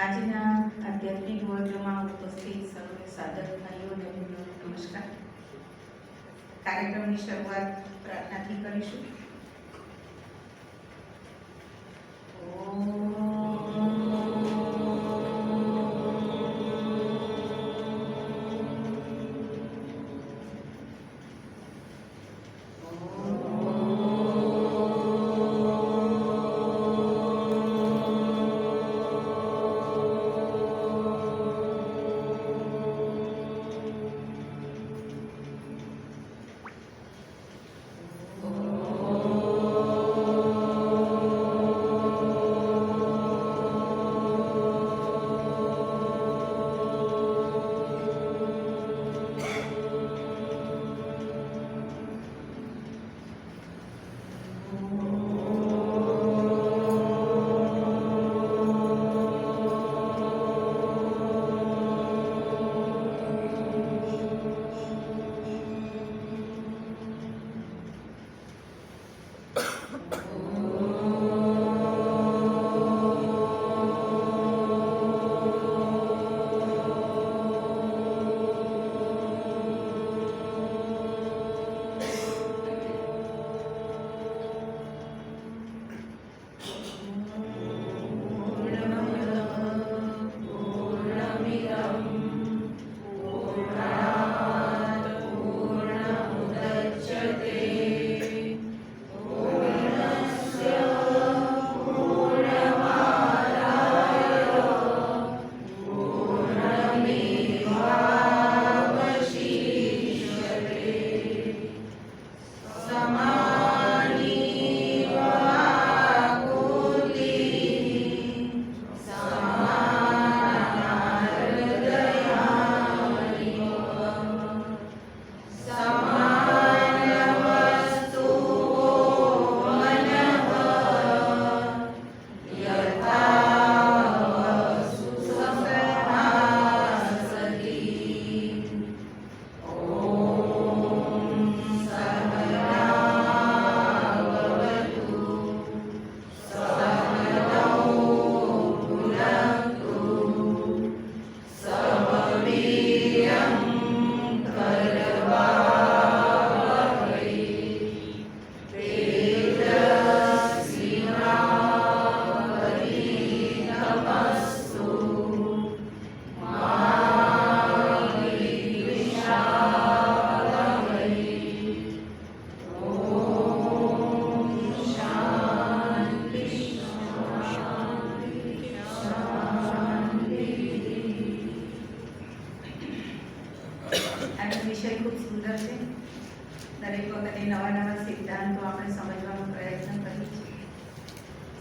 આજના આધ્યાત્મિક વર્ગમાં ઉપસ્થિત સર્વે સાધક ભાઈઓને નમસ્કાર. કાર્યક્રમની શરૂઆત પ્રાર્થનાથી કરીશું.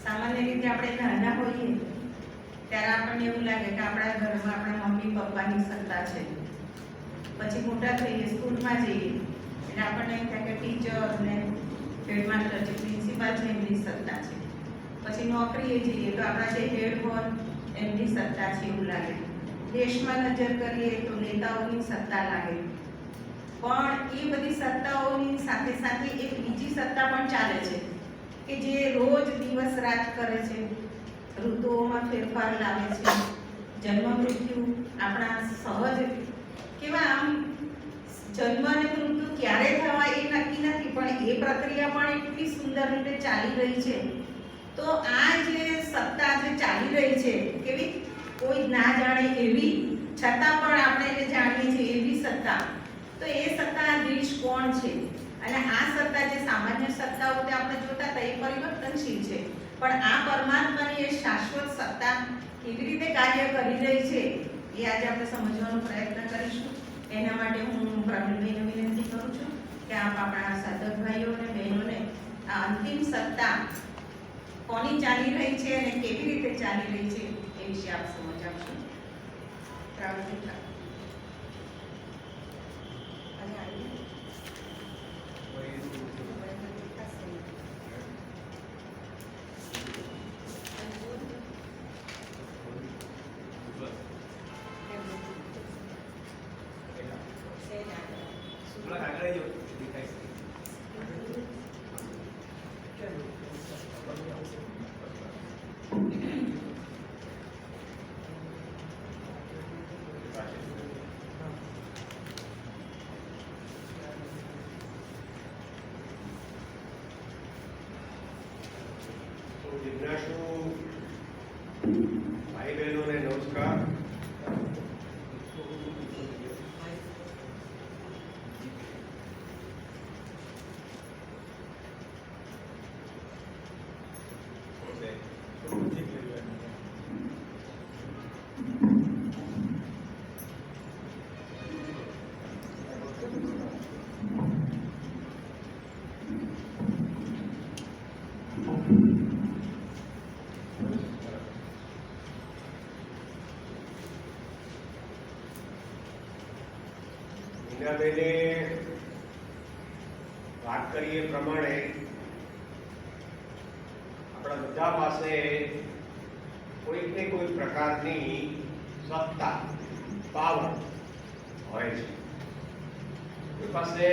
સામાન્ય રીતે આપણે નાના હોઈએ ત્યારે આપણને એવું લાગે કે આપણા ઘરમાં આપણા મમ્મી પપ્પાની સત્તા છે. પછી મોટા થઈએ, સ્કૂલમાં જઈએ એટલે આપણને એમ થાય કે ટીચર ને હેડમાસ્ટર છે, પ્રિન્સિપાલ છે, એમની સત્તા છે. પછી નોકરીએ જઈએ તો આપણા જે હેડ હોય એમની સત્તા છે એવું લાગે. દેશમાં નજર કરીએ તો નેતાઓની સત્તા લાગે. પણ એ બધી સત્તાઓની સાથે સાથે એક બીજી સત્તા પણ ચાલે છે કે જે રોજ દિવસ રાત કરે છે, ઋતુઓમાં ફેરફાર લાવે છે. જન્મ મૃત્યુ આપણા સહજ કેવા આમ જન્મ અને મૃત્યુ ક્યારે થવા એ નક્કી નથી, પણ એ પ્રક્રિયા પણ એટલી સુંદર રીતે ચાલી રહી છે. તો આ જે સત્તા જે ચાલી રહી છે, કેવી કોઈ ના જાણે એવી છતાં પણ આપણે એને જાણીએ છીએ એવી સત્તા. તો એ સત્તાધીશ કોણ છે? અને આ સત્તા જે સામાન્ય સત્તાઓ તે આપણે જોતા હતા એ પરિવર્તનશીલ છે, પણ આ પરમાત્માની એ શાશ્વત સત્તા કેવી રીતે કાર્ય કરી રહી છે એ આજે આપણે સમજવાનો પ્રયત્ન કરીશું. એના માટે હું પ્રવીણભાઈને વિનંતી કરું છું કે આપ આપણા સાધક ભાઈઓ અને બહેનોને આ અંતિમ સત્તા કોની ચાલી રહી છે અને કેવી રીતે ચાલી રહી છે એ વિશે આપ સમજ આપશો. પ્રવીણભાઈ જિજ્ઞાસુ ભાઈ બહેનોને નમસ્કાર. મીનાબેને વાત કરી એ પ્રમાણે આપણા બધા પાસે કોઈક ને કોઈ પ્રકારની સત્તા, પાવર હોય છે. કોઈ પાસે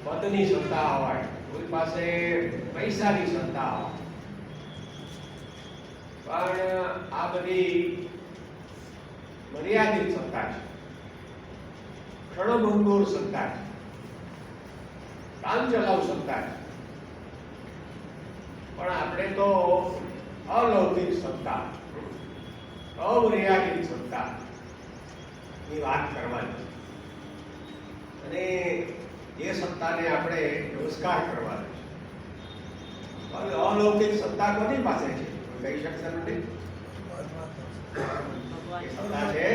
પદની સત્તા હોય, કોઈ પાસે પૈસાની સત્તા હોય, પણ આ બધી મર્યાદિત સત્તા છે, ક્ષણભંગુર સત્તા છે, કામચલાઉ સત્તા છે. પણ આપણે તો અલૌકિક સત્તા, અમર્યાદિત સત્તા ની વાત કરવાની અને એ સત્તાને આપણે નમસ્કાર કરવાનો છે. હવે અલૌકિક સત્તા કોની પાસે છે કહી શકતા નથી. એ સત્તા છે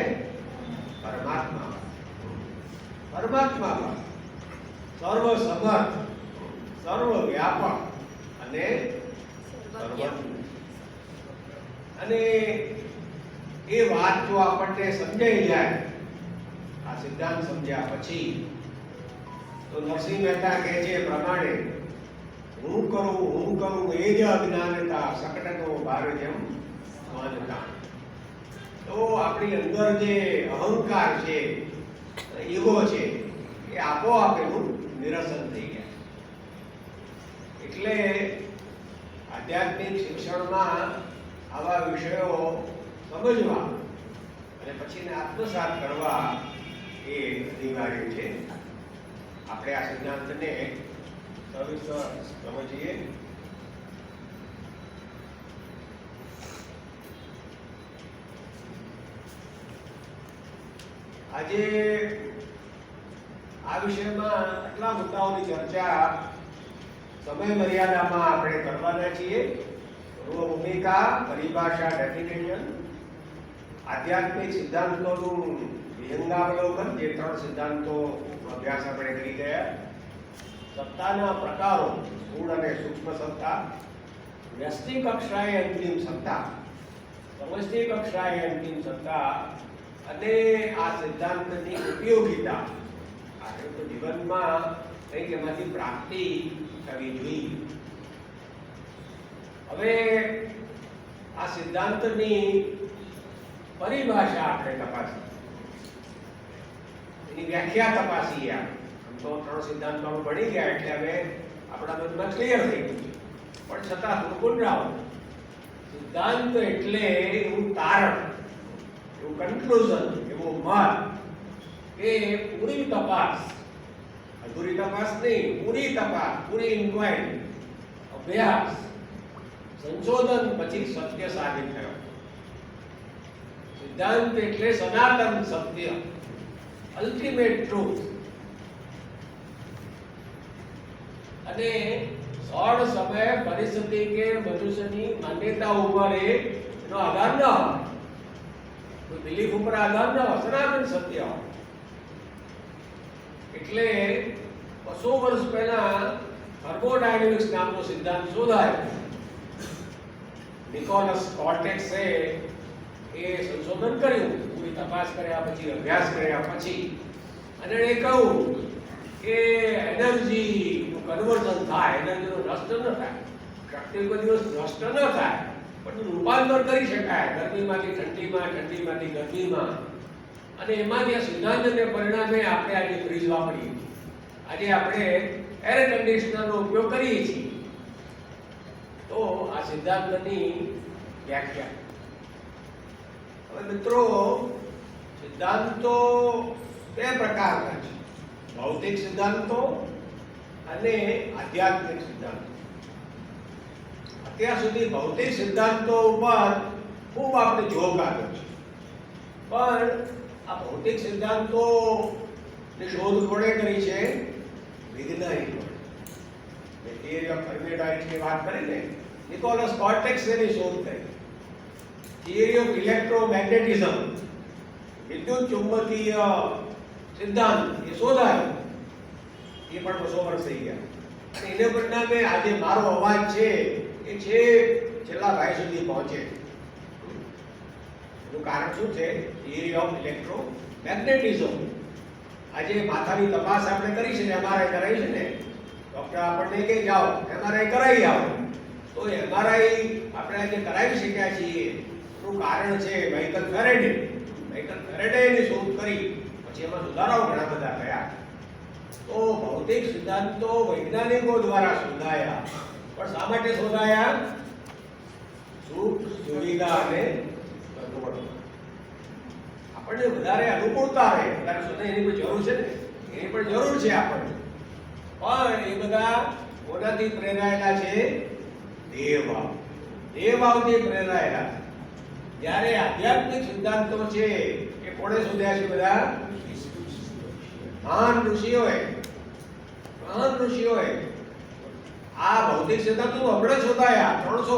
પરમાત્મા. પરમાત્મા સર્વ સમર્થ, સર્વ વ્યાપક અને સર્વજ્ઞ. અને એ વાત જો આપણને સમજાઈ જાય, આ સિદ્ધાંત સમજ્યા પછી, તો નરસિંહ મહેતા કહે છે એ પ્રમાણે હું કરું એ જ અજ્ઞાનતા, સકટનો ભાર જેમ માનતા. તો આપણી અંદર જે અહંકાર છે, ઈગો છે, એ આપોઆપ એનું નિરસન થઈ ગયા. એટલે આધ્યાત્મિક શિક્ષણમાં આવા વિષયો સમજવા અને પછી આત્મસાત કરવા એ અનિવાર્ય છે. આપણે આ સિદ્ધાંતને સવિસ્તર સમજીએ. આજે આ વિષયમાં આટલા મુદ્દાઓની ચર્ચા સમય મર્યાદામાં આપણે કરવાના છીએ. પૂર્વ ભૂમિકા, પરિભાષા, ડેફિનેશન, આધ્યાત્મિક સિદ્ધાંતોનું વિહંગાવલોકન, જે 3 સિદ્ધાંતો અભ્યાસ આપણે કરી ગયા. સત્તાના પ્રકારો, સ્થૂળ અને સૂક્ષ્મ સત્તા, વ્યષ્ટિ કક્ષાએ અંતિમ સત્તા, સમષ્ટિ કક્ષાએ અંતિમ સત્તા, અને આ સિદ્ધાંતની ઉપયોગિતા. આપણે તો જીવનમાં કંઈક એમાંથી પ્રાપ્તિ થવી જોઈએ. હવે આ સિદ્ધાંતની પરિભાષા આપણે તપાસી, એની વ્યાખ્યા તપાસી. આમ તો 3 સિદ્ધાંતો ભણી ગયા એટલે હવે આપણા મનમાં ક્લિયર થઈ ગયું, પણ છતાં થોડું પુનરાવર્તન. સિદ્ધાંત એટલે એવું તારણ, એવું કન્ક્લુઝન, એવો મત કે પૂરી તપાસ, અધૂરી તપાસ નહીં, પૂરી તપાસ, પૂરી ઇન્ક્વાયરી, અભ્યાસ, સંશોધન પછી સત્ય સાબિત થયો. સિદ્ધાંત એટલે સનાતન સત્ય, અલ્ટિમેટ ટ્રુથ. અને સળ સમય પરિસ્થિતિ કે મનુષ્યની માન્યતા ઉપર એનો આધાર ન હોય, કોઈ બિલીફ ઉપર આધાર ન હોય, સનાતન સત્ય હોય. એટલે 200 વર્ષ પહેલા થર્મોડાયનેમિક્સ નામનો સિદ્ધાંત શોધાયો. નિકોલસ કોર્ટેક્સે એ સંશોધન કર્યું, પૂરી તપાસ કર્યા પછી, અભ્યાસ કર્યા પછી, અને એણે કહ્યું કે એનર્જીનું કન્વર્ઝન થાય, એનર્જીનો નષ્ટ ન થાય, શક્તિ કોઈ દિવસ નષ્ટ ન થાય, પણ રૂપાંતર કરી શકાય ગરમીમાંથી ઠંડીમાં, ઠંડીમાંથી ગરમીમાં. અને એમાંથી આ સિદ્ધાંતને પરિણામે આપણે આજે ફ્રીજ વાપરીએ, આજે આપણે એર કન્ડિશનરનો ઉપયોગ કરીએ છીએ. તો આ સિદ્ધાંતની વ્યાખ્યા. હવે મિત્રો, સિદ્ધાંતો બે પ્રકારના છે, ભૌતિક સિદ્ધાંતો અને આધ્યાત્મિક સિદ્ધાંતો. અત્યાર સુધી ભૌતિક સિદ્ધાંતો ઉપર ખૂબ આપણે જોગ આવ્યો છે, પણ આ ભૌતિક સિદ્ધાંતો ની શોધ કોણે કરી છે? વૈજ્ઞાનિકોએ. મેં થિયરી ઓફ થર્મોડાયનેમિક્સની વાત કરી ને, નિકોલસ કોર્ટેક્સ એની શોધ કરી. થિયરી ઓફ ઇલેક્ટ્રોમેગ્નેટિઝમ, વિદ્યુત ચુંબકીય સિદ્ધાંત એ શોધાયો, એ પણ 200 વર્ષ થઈ ગયા. અને એને પરિણામે આજે મારો અવાજ છે એ છેલ્લા ભાઈ સુધી પહોંચે. એનું કારણ શું છે? Theory of electromagnetism. આજે માથાની તપાસ આપણે કરી છે ને, એમઆરઆઈ કરાવી છે ને, ડોક્ટર આપણને કહે જાઓ એમઆરઆઈ કરાવી આવો. તો એમઆરઆઈ આપણે આજે કરાવી શક્યા છીએ એનું કારણ છે માઇકલ ફેરેડે. માઇકલ ફેરેડે એની શોધ કરી, પછી એમાં સુધારાઓ ઘણા બધા થયા. તો ભૌતિક સિદ્ધાંતો વૈજ્ઞાનિકો દ્વારા શોધાયા, પણ શા માટે શોધાયા? સુખ, સુવિધા અને સગવડ. આપણને વધારે અનુકૂળતા રહે, વધારે શોધે એની પણ જરૂર છે ને, એની પણ જરૂર છે આપણને. પણ એ બધા કોનાથી પ્રેરાયેલા છે? દેવભાવ. દેવભાવથી પ્રેરાયેલા. જ્યારે આધ્યાત્મિક સિદ્ધાંતો છે એ કોણે શોધ્યા છે? બધા મહાન ઋષિઓએ. આ ભૌતિક સિદ્ધાંતો હમણાં શોધાયા. 300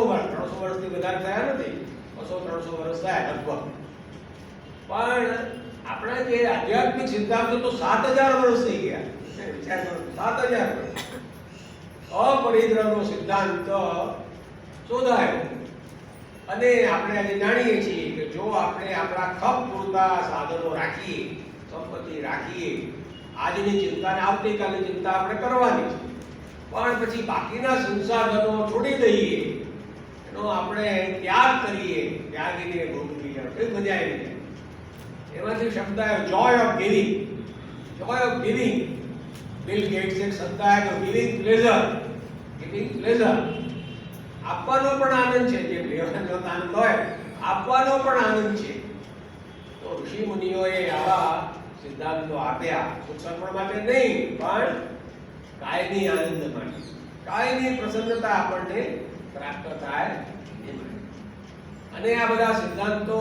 વર્ષથી વધારે થયા નથી, 200-300 વર્ષ થયા લગભગ. પણ આપણા જે આધ્યાત્મિક સિદ્ધાંતો તો 7000 વર્ષ થઈ ગયા. વિચાર કરો, 7000 વર્ષ. અપરિગ્રહનો સિદ્ધાંત શોધાયો. અને આપણે આજે જાણીએ છીએ કે જો આપણે આપણા ખપ પૂરતા સાધનો રાખીએ, સંપત્તિ રાખીએ, આજની ચિંતા ને આવતીકાલની ચિંતા આપણે કરવાની છે, પણ પછી બાકીના સંસાધનો છોડી દઈએ, એનો આપણે ત્યાગ કરીએ, ત્યાગીને ભોગવી કઈ મજા આવી જાય. એમાંથી શબ્દ આવ્યો joy of giving. Joy of giving. Bill Gates એક શબ્દ આવ્યો ગિવિંગ પ્લેઝર. Giving pleasure. આપવાનો પણ આનંદ છે, જે લેવાનો આનંદ હોય, આપવાનો પણ આનંદ છે. તો ઋષિ મુનિઓએ આવા સિદ્ધાંતો આપ્યા, સુખ સગવડ માટે નહીં, પણ કાયમી આનંદ માટે, કાયમી પ્રસન્નતા આપણને પ્રાપ્ત થાય એ માટે. અને આ બધા સિદ્ધાંતો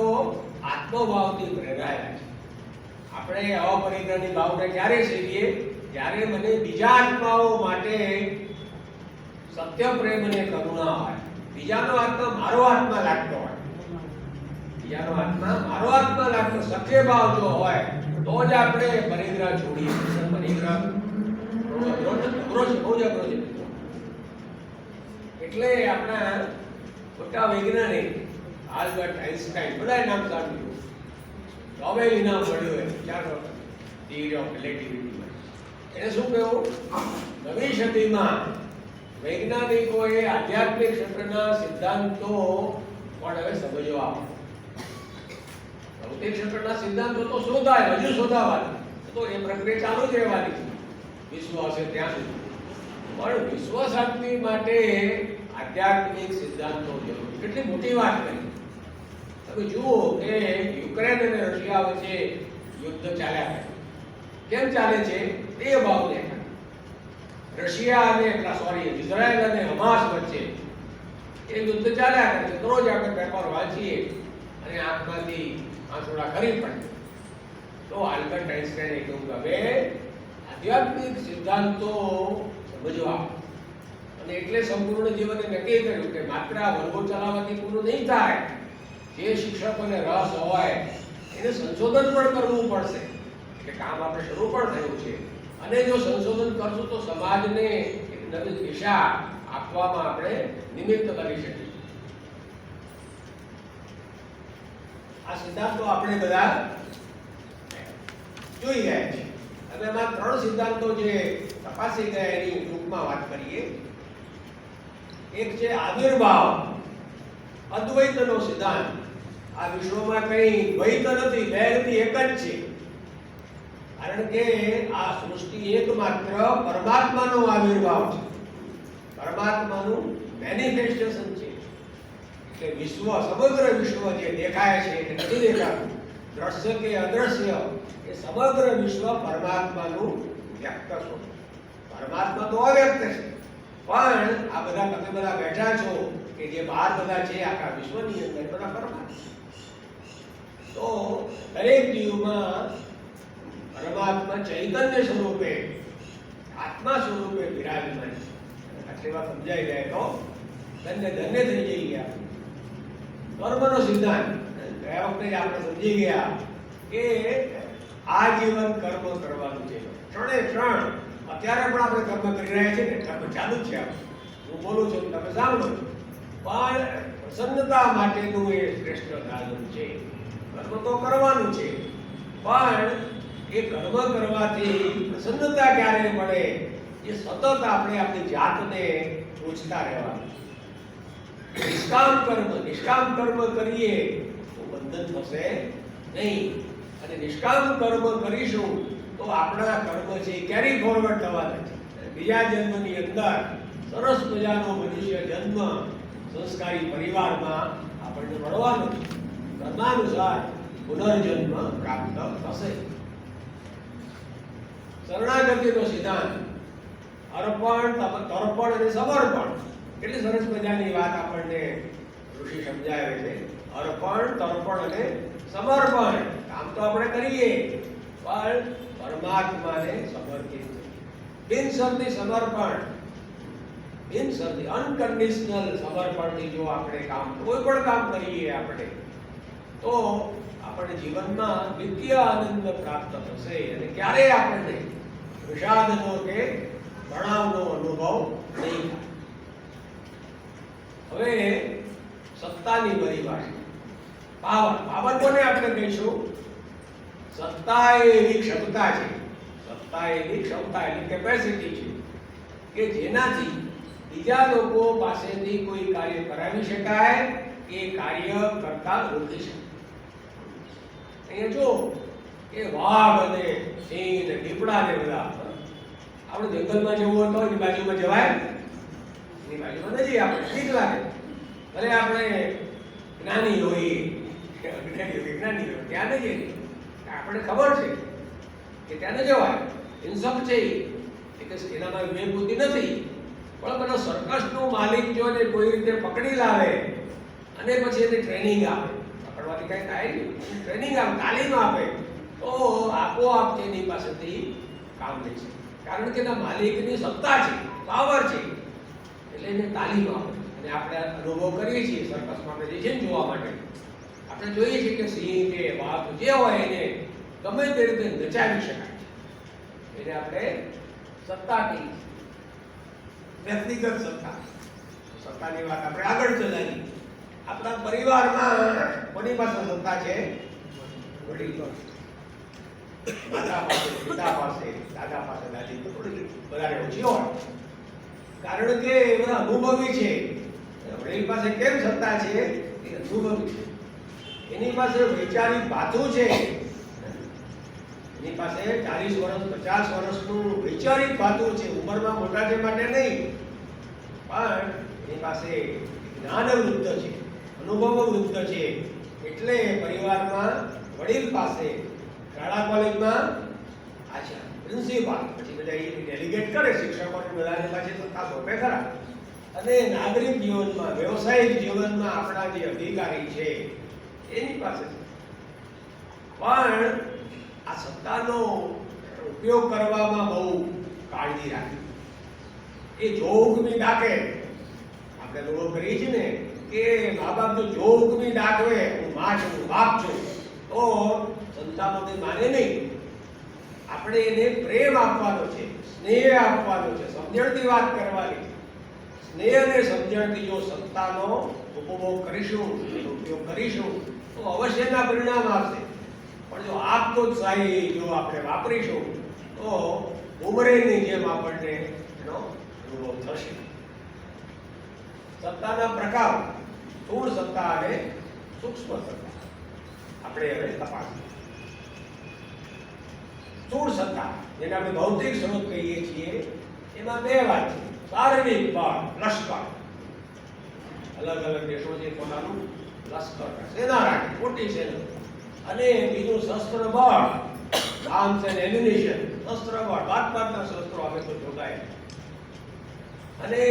આત્મભાવથી પ્રેરાયેલા છે. આપણે અપરિગ્રહની ભાવના ક્યારે સેવીએ? જ્યારે મને બીજા આત્માઓ માટે સત્ય પ્રેમ અને કરુણા હોય, બીજાનો આત્મા મારો આત્મા લાગતો હોય, બીજાનો આત્મા મારો આત્મા લાગતો સખ્ય ભાવ જો હોય તો જ આપણે પરિગ્રહ છોડીએ. પરિગ્રહ બહુ જ અઘરો છે. એટલે આપણા મોટા વૈજ્ઞાનિક આલ્બર્ટ આઇન્સ્ટાઈન, બધાએ નામ સાંભળ્યું, નોબેલ ઇનામ મળ્યું હોય, ચાલો થિયરી ઓફ રિલેટિવિટી. એને શું કહ્યું? નવી સદીમાં વૈજ્ઞાનિકોએ આધ્યાત્મિક ક્ષેત્રના સિદ્ધાંતો પણ હવે સમજવા. ભૌતિક ક્ષેત્રના સિદ્ધાંતો તો શોધાય, હજુ શોધાવાના, તો એ પ્રક્રિયા ચાલુ જ રહેવાની છે વિશ્વ હશે ત્યાં સુધી. પણ વિશ્વ શાંતિ માટે આધ્યાત્મિક સિદ્ધાંતો જરૂરી. કેટલી મોટી વાત કરી. તમે જુઓ કે યુક્રેન અને રશિયા વચ્ચે યુદ્ધ ચાલ્યા કરે. કેમ ચાલે છે? તે ભાવ દેખાય. રશિયા અને ઇઝરાયલ અને હમાસ વચ્ચે એ યુદ્ધ ચાલ્યા કરે છે. રોજ આપણે પેપર વાંચીએ અને આંખમાંથી આંસુડા ખરી પડે. તો આલ્બર્ટ આઇન્સ્ટાઈને કહ્યું કે હવે આધ્યાત્મિક સિદ્ધાંતો સમજવા. અને એટલે સંપૂર્ણ જીવને નક્કી કર્યું કે માત્ર વર્ગો ચલાવવાથી પૂરું નહીં થાય. જે શિક્ષકોને રસ હોય એને સંશોધન પણ કરવું પડશે. એટલે કામ આપણે શરૂ પણ થયું છે. અને જો સંશોધન કરશું તો સમાજને એક નવી દિશા આપવામાં આપણે નિમિત્ત બની શકીએ. આ સિદ્ધાંતો આપણે બધા જોઈ ગયા છે. હવે એમાં 3 સિદ્ધાંતો જે તપાસી ગયા એની ટૂંકમાં વાત કરીએ. એક છે આવિર્ભાવ, અદ્વૈતનો સિદ્ધાંત. આ વિશ્વમાં કઈ દ્વૈત નથી, બે નથી, એક જ છે. કારણ કે આ સૃષ્ટિ એકમાત્ર પરમાત્માનો આવિર્ભાવ છે, પરમાત્માનું મેનિફેસ્ટેશન છે. કે વિશ્વ, સમગ્ર વિશ્વ જે દેખાય છે એ નથી દેખાતું, દ્રશ્ય કે અદ્રશ્ય એ સમગ્ર વિશ્વ પરમાત્માનું વ્યક્ત સ્વરૂપ. પરમાત્મા તો અવ્યક્ત છે, પણ આ બધા તમે બધા બેઠા છો કે જે બહાર બધા છે આખા વિશ્વની અંદર બધા પરમાત્મા. તો દરેક જીવમાં પરમાત્મા ચૈતન્ય સ્વરૂપે આત્મા સ્વરૂપે વિરાજમાન છે. આટલી વાત સમજાઈ જાય તો ધન્ય ધન્ય થઈ જઈએ. કર્મનો સિદ્ધાંત ગયા વખતે આપણે સમજી ગયા કે આ જીવન કર્મ કરવાનું છે. ક્ષણે ક્ષણ અત્યારે પણ આપણે કર્મ કરી રહ્યા છીએ ને, કર્મ ચાલુ જ છે. હું બોલું છું તમે સાંભળો છો, પણ પ્રસન્નતા માટેનું એ શ્રેષ્ઠ સાધન છે. કર્મ તો કરવાનું છે, પણ એ કર્મ કરવાથી પ્રસન્નતા ક્યારે મળે એ સતત આપણે આપણી જાતને પૂછતા રહેવાનું. નિષ્કામ કર્મ કરીએ તો બંધન થશે નહીં, અને નિષ્કામ કર્મ કરીશું તો આપણા કર્મ છે કેરી ફોરવર્ડ થવાના છે. બીજા જન્મની અંદર સરસ મજાનો મનુષ્ય જન્મ સંસ્કારી પરિવારમાં આપણને મળવાનો છે. કર્માનુસાર પુનર્જન્મ પ્રાપ્ત થશે. શરણાગતિનો સિદ્ધાંત અર્પણ, તર્પણ અને સમર્પણ. કેટલી સરસ મજાની વાત આપણને ઋષિ સમજાવે છે. અર્પણ, તર્પણ અને સમર્પણ. કામ તો આપણે કરીએ, પણ પરમાત્માને સમર્પિત. બિનશરતી સમર્પણ, બિનશરતી અનકન્ડિશનલ સમર્પણથી જો આપણે કોઈ પણ કામ કરીએ આપણે, તો આપણે જીવનમાં નિત્ય આનંદ પ્રાપ્ત થશે, અને ક્યારેય આપણને વિષાદનો કે તણાવનો અનુભવ નહીં થાય. હવે સત્તાની પરિભાષા. પાવર કોને આપણે કહીશું? સત્તા એવી ક્ષમતા છે, સત્તા એવી ક્ષમતા એટલે કેપેસિટી છે કે જેનાથી બીજા લોકો પાસેથી કોઈ કાર્ય કરાવી શકાય કે કાર્ય કરતા રોકી શકાય. અહીંયા જો કે વાઘ અને સિંહ અને દીપડા ને બધા આપણે જંગલમાં જવું હોય તો એની બાજુમાં જવાય? એની બાજુમાં નથી, આપણે ઠીક લાગે. ભલે આપણે જ્ઞાની હોઈએ, વિજ્ઞાની હોય, ત્યાં ન જઈએ. આપણે ખબર છે કે ત્યાં ન જવાય, ઇન્સફ છે કે એનામાં વિવેક બુદ્ધિ નથી. પણ પેલો સર્કસનો માલિક જો એને કોઈ રીતે પકડી લાવે અને પછી એને ટ્રેનિંગ આપે, પકડવાથી કઈ થાય નહીં, ટ્રેનિંગ આપે, તાલીમ આપે, તો આપોઆપ તેની પાસેથી કામ લે છે. કારણ કે એના માલિકની સત્તા છે, પાવર છે, એટલે એને તાલીમ આપે. અને આપણે અનુભવ કરીએ છીએ સર્કસમાં, આપણે જે છે ને જોવા માટે આપણે જોઈએ છીએ કે સિંહ કે વાઘ જે હોય એને ગમે તે રીતે નચાવી શકાય છે. એને આપણે સત્તા કહીએ, વ્યક્તિગત સત્તા. સત્તાની વાત આપણે આગળ ચલાવી. આપણા પરિવારમાં કોની પાસે સત્તા છે? વડીલ પાસે, માતા પાસે, પિતા પાસે, દાદા પાસે, દાદી થોડી વધારે ઓછી હોય, કારણ કે એ બધા અનુભવી છે. વડીલ પાસે કેમ સત્તા છે? એ અનુભવી છે. એની પાસે વૈચારિક ભાથું છે. એની પાસે 40 વર્ષ 50 વર્ષનું વૈચારિક ભાથું છે. ઉંમરમાં મોટા છે માટે નહીં, પણ એની પાસે જ્ઞાન વૃદ્ધ છે, અનુભવ વૃદ્ધ છે. એટલે પરિવારમાં વડીલ પાસે, શાળા કોલેજમાં આચાર્ય, પ્રિન્સિપાલ, પછી બધા ડેલિગેટ કરે, શિક્ષકોને બધાની પાસે સત્તા સોંપે ખરા. અને નાગરિક જીવનમાં, વ્યવસાયિક જીવનમાં આપણા જે અધિકારી છે એની પાસે. પણ આ સત્તાનો ઉપયોગ કરવામાં બહુ કાળજી રાખવી. એ જોગની ડાકે આપણે લોકો કરીએ છીએ ને કે મા બાપ જો જોગની ડાકવે, હું માં છું, હું બાપ છું, તો સંતાનો તે માને નહીં. આપણે એને પ્રેમ આપવાનો છે, સ્નેહ આપવાનો છે, સમજણથી વાત કરવાની. સ્નેહ અને સમજણથી જો સત્તાનો ઉપભોગ કરીશું, ઉપયોગ કરીશું, તો અવશ્યના પરિણામ આવશે. પણ જો આપતોત્સાહી જો આપણે વાપરીશું તો ઉમરેની જેમ આપણને એનો અનુભવ થશે. સત્તાના પ્રકાર: સ્થૂળ સત્તા અને સૂક્ષ્મ સત્તા. આપણે હવે તપાસીએ. સ્થૂળ સત્તા, જેને આપણે ભૌતિક સ્વરૂપ કહીએ છીએ, એમાં બે વાત છે. શારીરિક બળ, લશ્કર. અલગ અલગ દેશો છે પોતાનું લશ્કર, સેના રાખે, મોટી સેના. અને બીજું શસ્ત્ર બળ, આર્મ્સ એન્ડ એમ્યુનિશન, શસ્ત્ર બળ, બાદ શસ્ત્રો અમે તો જોગાય. અને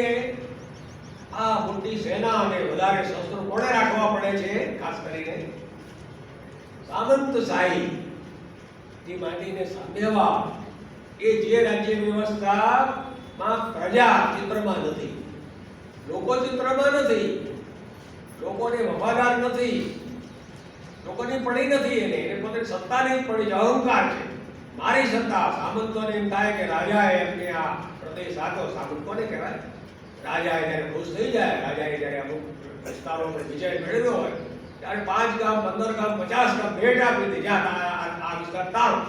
આ મોટી સેના અને વધારે શસ્ત્રો કોણે રાખવા પડે છે? ખાસ કરીને સામંતશાહી થી માંડીને સામ્યવાદ, એ જે રાજ્ય વ્યવસ્થામાં પ્રજા ચિત્રમાં નથી, લોકો ચિત્રમાં નથી, લોકોને વફાદાર નથી, લોકોની પડી નથી, એને પોતે સત્તાની જ પડી છે, અહંકાર છે, મારી સત્તા. સામંતોને એમ થાય કે રાજાએ એમને આ પ્રદેશ આપ્યો. સામંત કોને કહેવાય? રાજાએ જ્યારે ખુશ થઈ જાય, રાજાએ જ્યારે અમુક વિસ્તારો પર વિજય મેળવ્યો હોય ત્યારે 5 ગામ, 15 ગામ, 50 ગામ ભેટ આપી દે, જ્યાં આ વિસ્તાર તારો.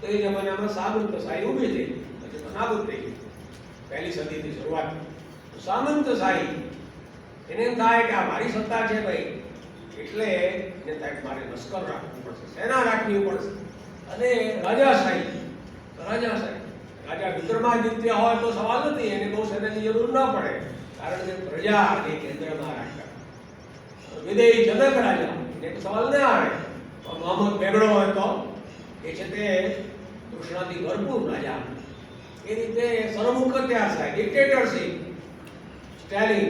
તો એ જમાનામાં સામંતશાહી ઊભી થઈ, પછી તો નાબૂદ થઈ ગઈ. 1લી સદીથી શરૂઆત. સામંતશાહી એને એમ થાય કે આ મારી સત્તા છે ભાઈ, એટલે એને થાય કે મારે લશ્કર રાખવું પડશે, સેના રાખવી પડશે. અને રાજાશાહી, રાજા વિક્રમાદિત્ય હોય તો સવાલ નથી, એને બહુ સેનાની જરૂર ન પડે, કારણ કે પ્રજાને કેન્દ્રમાં રાખતા. વિદેહી જનક રાજા, એને તો સવાલ ના આવે. મોહમ્મદ બેગડો હોય તો એ છે તે તૃષ્ણાથી ભરપૂર રાજા. એ રીતે સરમુખત્યાર સાહેબ, ડિક્ટેટરશીપ, સ્ટાલિન,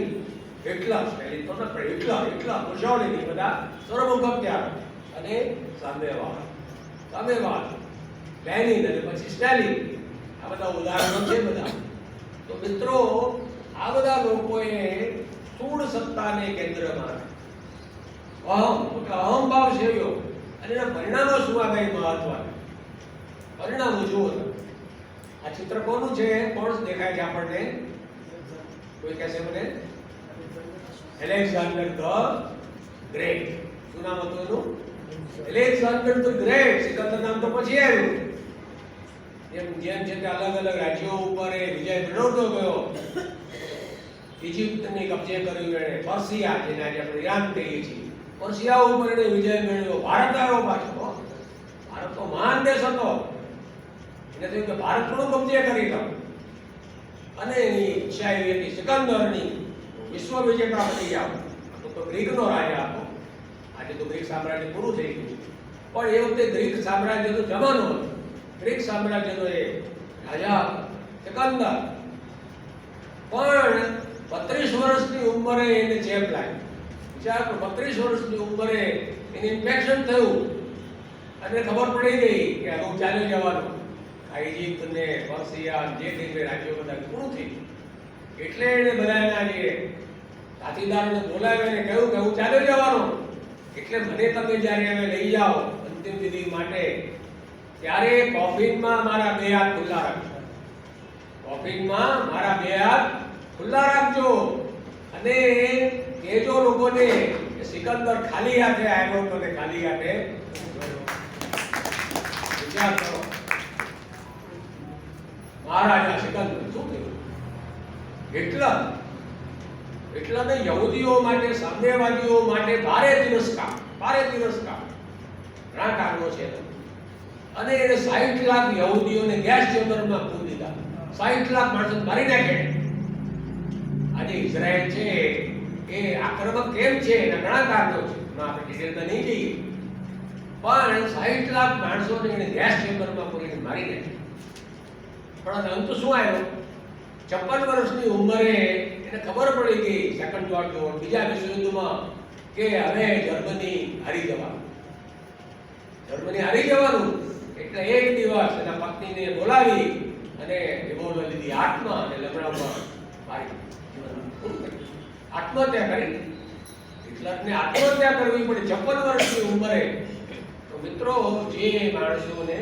હિટલર, સ્ટાલિન તો ન પડે, હિટલર, મુસોલિની, બધા સરમુખત્યાર. અને સામ્યવાદ, લેનિન અને પછી સ્ટાલિન, આ બધા ઉદાહરણો છે બધા. તો મિત્રો, આ બધા લોકોએ સ્થૂળ સત્તાને કેન્દ્રમાં અહમભાવ સેવ્યો. અને એના પરિણામો શું આવે? મહત્વના પરિણામો જુઓ. આ ચિત્ર કોનું છે? કોણ દેખાય છે આપણને? કોઈ કહેશે મને? Alexander the great. શું નામ હતું એનું? Alexander the great. સિકંદર નામ તો પછી આવ્યું. જેમ છે તે અલગ અલગ રાજ્યો ઉપર એ વિજય મેળવતો ગયો. ઇજિપ્તને કબજે કર્યું એણે, પર્શિયા, જેને આજે આપણે ઈરાન કહીએ છીએ, પર્શિયા ઉપર એને વિજય મેળવ્યો. ભારત આવ્યો પાછો. ભારત તો મહાન દેશ હતો. એને થયું કે ભારત પણ કબજે કરી લો. અને એની ઈચ્છા એવી હતી સિકંદરની વિશ્વ વિજેતા બની જાવ. તો ગ્રીકનો રાજા હતો. આજે તો ગ્રીક સામ્રાજ્ય પૂરું થઈ ગયું, પણ એ વખતે ગ્રીક સામ્રાજ્યનો જમાનો હતો. ગ્રીક સામ્રાજ્યનો એ રાજા સિકંદર. પણ 32 વર્ષની ઉંમરે એને ચેપ લાગ્યો. વિચાર કરો, 32 વર્ષની ઉંમરે એને ઇન્ફેક્શન થયું અને ખબર પડી ગઈ કે હવે ચાલ્યો જવાનો. આ ઇજિપ્ત ને પર્શિયા જે કંઈ રાજ્યો બધા પૂરું થઈ ગયું. એટલે એને બધા એના જે સાથીદારોને બોલાવ્યા અને કહ્યું કે હું ચાલ્યો જવાનો, એટલે મને તમે જ્યારે હવે લઈ જાઓ અંતિમ વિધિ માટે, ત્યારે કોફિનમાં મારા 2 હાથ ખુલ્લા રાખજો. કોફિનમાં મારા 2 હાથ ખુલ્લા રાખજો. અને કહેજો લોકોને કે સિકંદર ખાલી હાથે આવ્યો તો ને ખાલી હાથે વિચાર કરો. મહારાજા સિકંદર શું થયું? હિટલરને યહૂદીઓ માટે, સામ્યવાદીઓ માટે ભારે તિરસ્કાર. ઘણા કારણો છે. અને એને 60 લાખ યહૂદીઓને ગેસ ચેમ્બરમાં પૂરી દીધા. 60 લાખ માણસો મારી નાખ્યા. આજે ઇઝરાયલ છે એ આક્રમક કેમ છે એના ઘણા કારણો છે, આપણે ડિટેલમાં નહીં જઈએ. પણ 60 લાખ માણસોને એને ગેસ ચેમ્બરમાં પૂરીને મારી નાખ્યા. પણ અંત શું આવ્યો? 56 વર્ષની ઉંમરે એને ખબર પડી ગઈ સેકન્ડ વોર, બીજા વિશ્વયુદ્ધમાં, કે હવે જર્મની હારી જવાનું. એટલે એક દિવસ એના પત્નીને બોલાવી અને રિવોલ્વર લીધી હાથમાં અને લમણામાં મારી આત્મહત્યા કરી. હિટલરને આત્મહત્યા કરવી પડી 56 વર્ષની ઉંમરે. તો મિત્રો, જે માણસોને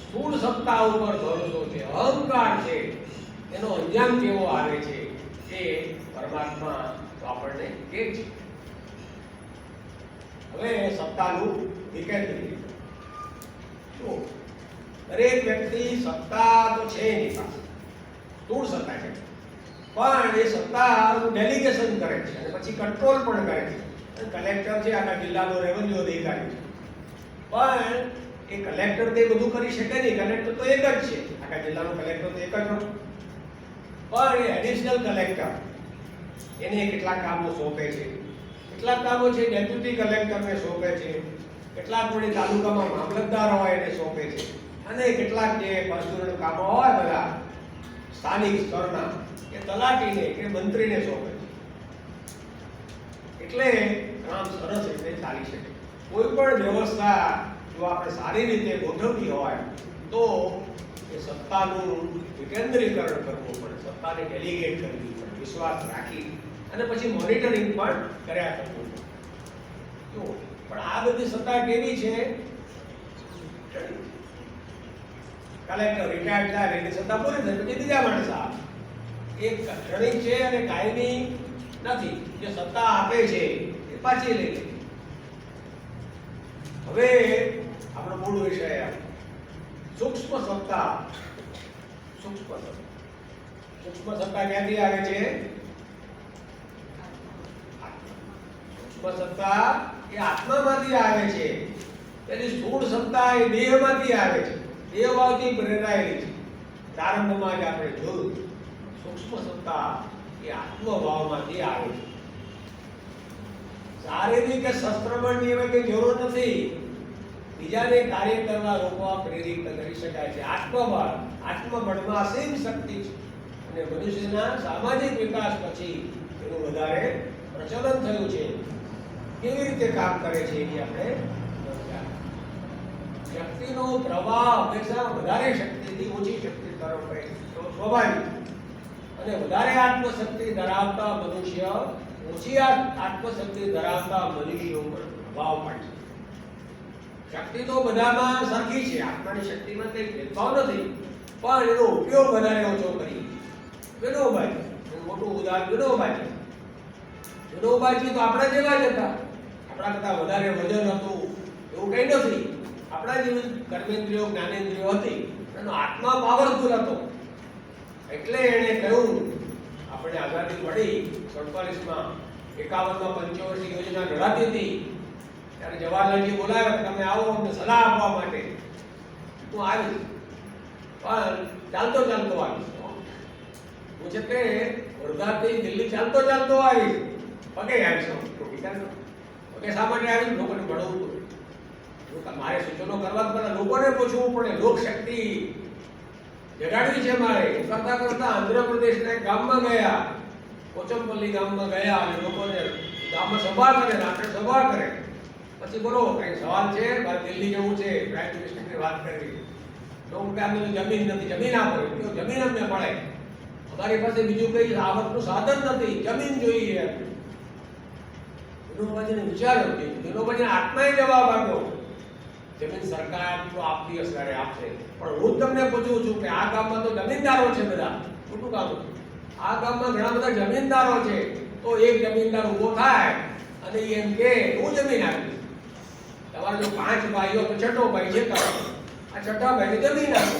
સ્થૂળ સત્તા ઉપર ભરોસો છે, અહંકાર છે, એનો અંજામ કેવો આવે છે એ પરમાત્મા તો આપણને કહે છે. હવે સત્તાનું વિકેન્દ્રીકરણ. દરેક વ્યક્તિ સત્તા તો છે એની પાસે, સ્થૂળ સત્તા છે, પણ એ સત્તાનું ડેલિગેશન કરે છે અને પછી કંટ્રોલ પણ કરે છે. કલેક્ટર છે, આખા જિલ્લાનો રેવન્યુ અધિકારી છે, પણ એ કલેક્ટર તે બધું કરી શકે નહીં. કલેક્ટર તો એક જ છે, આખા જિલ્લાનો કલેક્ટર તો એક જ હતો. પણ એ એડિશનલ કલેક્ટર એને કેટલાક કામો સોંપે છે, કેટલાક કામો છે ડેપ્યુટી કલેક્ટરને સોંપે છે, કેટલાક વળી તાલુકામાં મામલતદાર હોય એને સોંપે છે, અને કેટલાક જે મજૂરોના કામો હોય બધા સ્થાનિક સ્તરના એ તલાટીને કે મંત્રીને સોંપે છે. એટલે કામ સરસ રીતે ચાલી શકે. કોઈ પણ વ્યવસ્થા જો આપણે સારી રીતે ગોઠવવી હોય તો એ સત્તાનું વિકેન્દ્રીકરણ કરવું પડે, સત્તાને ડેલિગેટ કરવી પડે, વિશ્વાસ રાખી અને પછી મોનિટરિંગ પણ કર્યા કરવું પડે. જો પણ આ બધી સત્તા કેવી છે? કલેક્ટર રિટાયર્ડ થાય એની સત્તા પૂરી થાય પછી બીજા માણસ આવે. એક ક્ષણિક છે અને કાયમી નથી. જે સત્તા આપે છે એ પાછી લઈ લે. હવે આપણો મૂળ વિષય સૂક્ષ્મ સત્તા. સૂક્ષ્મ સત્તા ક્યાંથી આવે છે? સૂક્ષ્મ સત્તા એ આત્મામાંથી આવે છે. તેની સ્થૂળ સત્તા એ દેહમાંથી આવે છે, દેહભાવથી પ્રેરાયેલી છે. પ્રારંભમાં જ આપણે જોયું સૂક્ષ્મ સત્તા એ આત્મભાવમાંથી આવે છે. શારીરિક કે શસ્ત્રબળની એવી કઈ જરૂર નથી. બીજાને કાર્ય કરવા રોકવા પ્રેરિત કરી શકાય છે. આત્મબળ, આત્મબળમાં અસીમ શક્તિ છે અને મનુષ્યના સામાજિક વિકાસ પછી એનું વધારે પ્રચલન થયું છે. કેવી રીતે કામ કરે છે એ આપણે શક્તિનો પ્રવાહ હંમેશા વધારે શક્તિથી ઓછી શક્તિ તરફ રહે તો સ્વાભાવિક. અને વધારે આત્મશક્તિ ધરાવતા મનુષ્ય ઓછી આત્મશક્તિ ધરાવતા મનુષ્યો પર પ્રભાવ પાડે. શક્તિ તો બધામાં સરખી છે, આત્માની શક્તિમાં કંઈ ભેદભાવ નથી, પણ એનો ઉપયોગ વધારે ઓછો કરી. વિનોબાજી, મોટું ઉદાહરણ વિનોબાજી. વિનોબાજી તો આપણા જેવા જ હતા. આપણા કરતા વધારે વજન હતું એવું કંઈ નથી. આપણા જેવી કર્મેન્દ્રિયો જ્ઞાનેન્દ્રિયો હતી. એનો આત્મા પાવરફુલ હતો. એટલે એણે કહ્યું, આપણે આઝાદી મળી 47માં, 51માં પંચવર્ષીય યોજના લડાતી હતી ત્યારે જવાહરલાલજી બોલાવ્યા કે તમે આવો અમને સલાહ આપવા માટે. હું આવીશ, પણ ચાલતો આવીશ. હું છે તે વડોદરાથી દિલ્હી ચાલતો આવીશ. પગે આવીશ. પગે શા માટે આવીશ? લોકોને ભણવું પડે. મારે સૂચનો કરવા પહેલા લોકોને પૂછવું પડે. લોકશક્તિ જગાડવી છે મારે. કરતા આંધ્રપ્રદેશના એક ગામમાં ગયા, કોચમપલ્લી ગામમાં ગયા અને લોકોને ગામમાં સભા કરે, રાત્રે સભા કરે. પછી બોલો કઈ સવાલ છે? મારે દિલ્હી જવું છે, પ્રાઇમ મિનિસ્ટરની વાત કરવી. લોકો કે અમને જમીન નથી, જમીન આપો. જમીન અમને મળે, અમારી પાસે બીજું કઈ આવકનું સાધન નથી, જમીન જોઈએ. વિનોબાજીને વિચાર્યો કે વિનોબાજીના આત્માએ જવાબ આપ્યો, જમીન સરકાર તો આપતી હશે, આપશે, પણ હું તમને પૂછું છું કે આ ગામમાં તો જમીનદારો છે બધા. ખોટું કામ. આ ગામમાં ઘણા બધા જમીનદારો છે, તો એક જમીનદાર ઊભો થાય અને એમ કે હું જમીન આપીશ. તમારે જો 5 ભાઈઓ તો છઠ્ઠો ભાઈ છે, આ છઠ્ઠા ભાઈને જમીન આપો.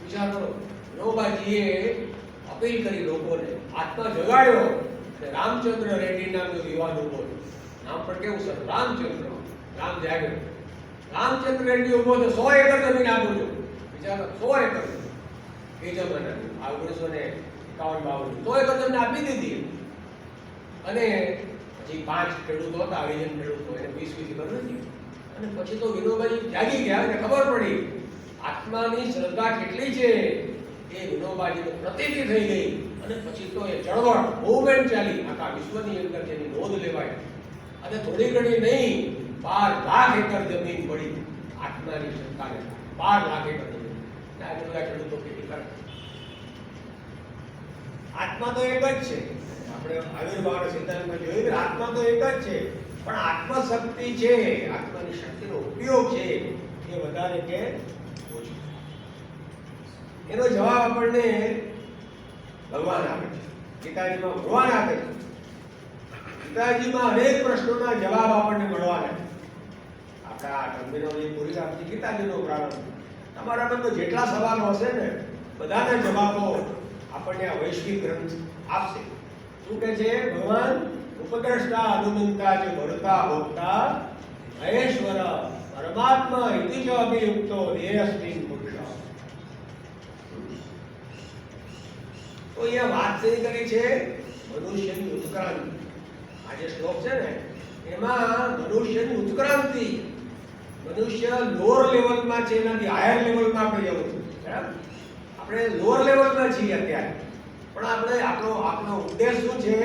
વિચાર કરો. વિનોબાજીએ અપીલ કરી લોકોને, આત્મા જગાડ્યો. અને રામચંદ્ર રેડ્ડી નામનો યુવાન ઉભો છે. નામ પણ કેવું સર, રામચંદ્ર. રામ જાગ્યો. રામચંદ્ર રેડ્ડી ઉભો તો 100 એકર જમીન આપું છું. વિચારો, 100 એકર એ જમાના 1951-52 100 એકર જમીન આપી દીધી. અને પછી 5 ખેડૂતો હતા, હરિજન ખેડૂતો, એને 20 એકર નથી. અને પછી તો વિનોબાજી જાગી ગયા અને ખબર પડી આત્માની શ્રદ્ધા કેટલી છે એ વિનોબાજીને પ્રતીતિ થઈ ગઈ. અને પછી તો એ ચળવળ મૂવમેન્ટ ચાલી આખા વિશ્વની અંદર, જેની નોંધ લેવાય. અને થોડી ઘણી નહીં, 12 લાખ એકર જમીન પડી આત્માની શ્રદ્ધાને. 12 લાખ એકર જમીન. આજે બધા ખેડૂતો ખેતી કરે. આત્મા તો એક જ છે. આપણે આવિર્ભાવના સિદ્ધાંતમાં જોયું કે આત્મા તો એક જ છે, પણ આત્મશક્તિ છે, આત્માની શક્તિનો ઉપયોગ છે એ વધારે કે ઓછો. એનો જવાબ આપણને ભગવાન આપે છે. ગીતાજીમાં ભગવાન આપે છે. ગીતાજીમાં અનેક પ્રશ્નોના જવાબ આપણને મળવાના છે. આપણા ટર્મિનોલોજી પૂરી આપણી ગીતાજીનો પ્રારંભ. તમારા પર જેટલા સવાલો હશે ને બધાના જવાબો આપણને આ વૈશ્વિક ગ્રંથ આપશે. શું કહે છે ભગવાન? ઉપદ્રષ્ટા અનુમંતા છે ભરતા ભોગતા મહેશ્વર પરમાત્મા ઇતિ ચ અભિયુક્તો દેહસ્મિન પુરુષ. તો અહીંયા વાત થઈ કરી છે મનુષ્યની ઉત્ક્રાંતિ. આ જે શ્લોક છે ને એમાં મનુષ્યની ઉત્ક્રાંતિ મનુષ્ય લોઅર લેવલમાં છે, એનાથી હાયર લેવલમાં આપણે જવું છે. બરાબર? આપણે લોઅર લેવલમાં છીએ અત્યારે, પણ આપણો ઉદ્દેશ શું છે?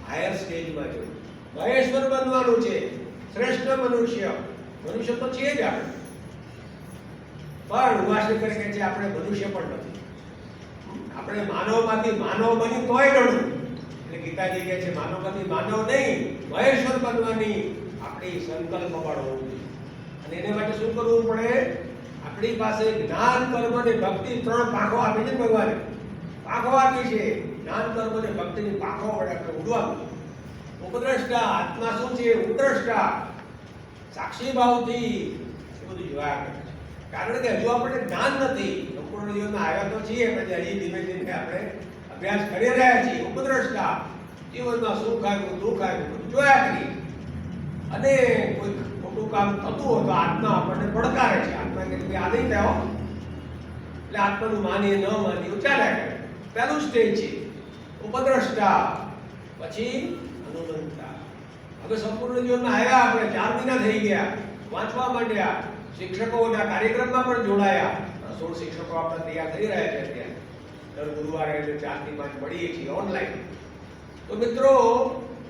હાયર સ્ટેજમાં જવું, મહેશ્વર બનવાનું છે, શ્રેષ્ઠ મનુષ્ય. મનુષ્ય તો છીએ જ આપણે, પણ ઉવાસનીકર કહે છે આપણે મનુષ્ય પણ નથી. આપણે માનવમાંથી માનવ બની તોય ગણું. એટલે ગીતાજી કહે છે માનવમાંથી માનવ નહીં, મહેશ્વર બનવાની આપણી સંકલ્પ પણ હોવું જોઈએ. અને એને માટે શું કરવું પડે? આપણી પાસે જ્ઞાન, કર્મ અને ભક્તિ 3 પાંખો આપી છે ભગવાને. પાંખો આપી છે, જ્ઞાન, કર્મ અને ભક્તિની પાંખો વડે આપણે ઉડવાનું. ઉપદ્રષ્ટા આત્મા શું છે? ઉદ્રષ્ટા, સાક્ષી ભાવથી એ બધું જોયા કરે છે. કારણ કે હજુ આપણે જ્ઞાન નથી, સંપૂર્ણ જીવનમાં આવ્યા તો છીએ, પછી હજી ધીમે ધીમે આપણે અભ્યાસ કરી રહ્યા છીએ. ઉપદ્રષ્ટા, જીવનમાં સુખ આવ્યું, દુઃખ આવ્યું, બધું જોયા કરીએ. અને કોઈ ખોટું કામ થતું હોય તો આત્મા આપણને પડકારે છે. આત્મા કે આ નહીં થયો, એટલે આત્માનું માનીએ ન માનીએ ચાલ્યા કરે. પહેલું સ્ટેજ છે ઉપદ્રષ્ટા. પછી અનુમંતા. હવે સંપૂર્ણ જીવનમાં આવ્યા આપણે, 4 મહિના થઈ ગયા, વાંચવા માંડ્યા, શિક્ષકોના કાર્યક્રમમાં પણ જોડાયા. 16 શિક્ષકો આપણે તૈયાર થઈ રહ્યા છે અત્યારે. દર ગુરુવારે 4 થી 5 મળીએ છીએ ઓનલાઈન. તો મિત્રો,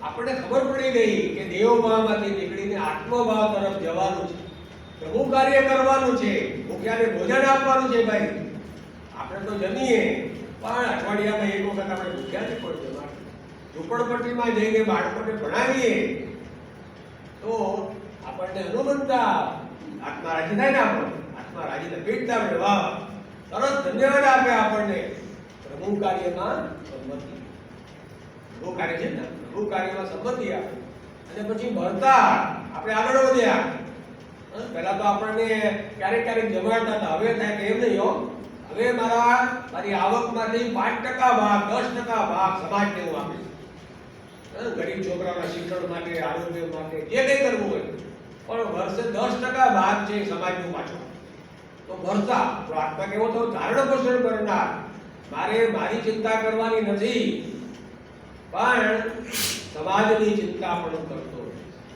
આપણને ખબર પડી ગઈ કે દેવભાવમાંથી નીકળીને આત્મભાવ તરફ જવાનું છે, પ્રભુ કાર્ય કરવાનું છે, ભૂખ્યાને ભોજન આપવાનું છે. ભાઈ, આપણે તો જમીએ, પણ અઠવાડિયામાં એક વખત આપણે ભૂખ્યાને પણ જમાડીએ. ઝૂંપડપટ્ટીમાં જઈને બાળકોને ભણાવીએ તો આપણને અનુબંધતા, આત્મા રાજી થાય ને. આત્મા રાજીને પીઠતા હોય, વાહ, સરસ, ધન્યવાદ આપે આપણને. પ્રભુ કાર્યમાં સંમતિ, પ્રભુ કાર્ય છે ને, પ્રભુ કાર્યમાં સંમતિ આપે. અને પછી ભરતા આપણે આગળ વધ્યા. પહેલા તો આપણને ક્યારેક ક્યારેક જમાડતા હતા, હવે થાય કે એમ નહીં હો, હવે મારી આવકમાંથી 5% ભાગ, 10% ભાગ સમાજને હું આપીશ. ગરીબ છોકરાઓના શિક્ષણ માટે, આરોગ્ય માટે, જે કંઈ કરવું હોય, પણ વર્ષે 10% ભાગ છે સમાજનું પાછું. તો ભરતા તો આત્મા કેવો તો ધારણ પોષણ કરનાર. મારી ચિંતા કરવાની નથી, પણ સમાજની ચિંતા પણ કરતો.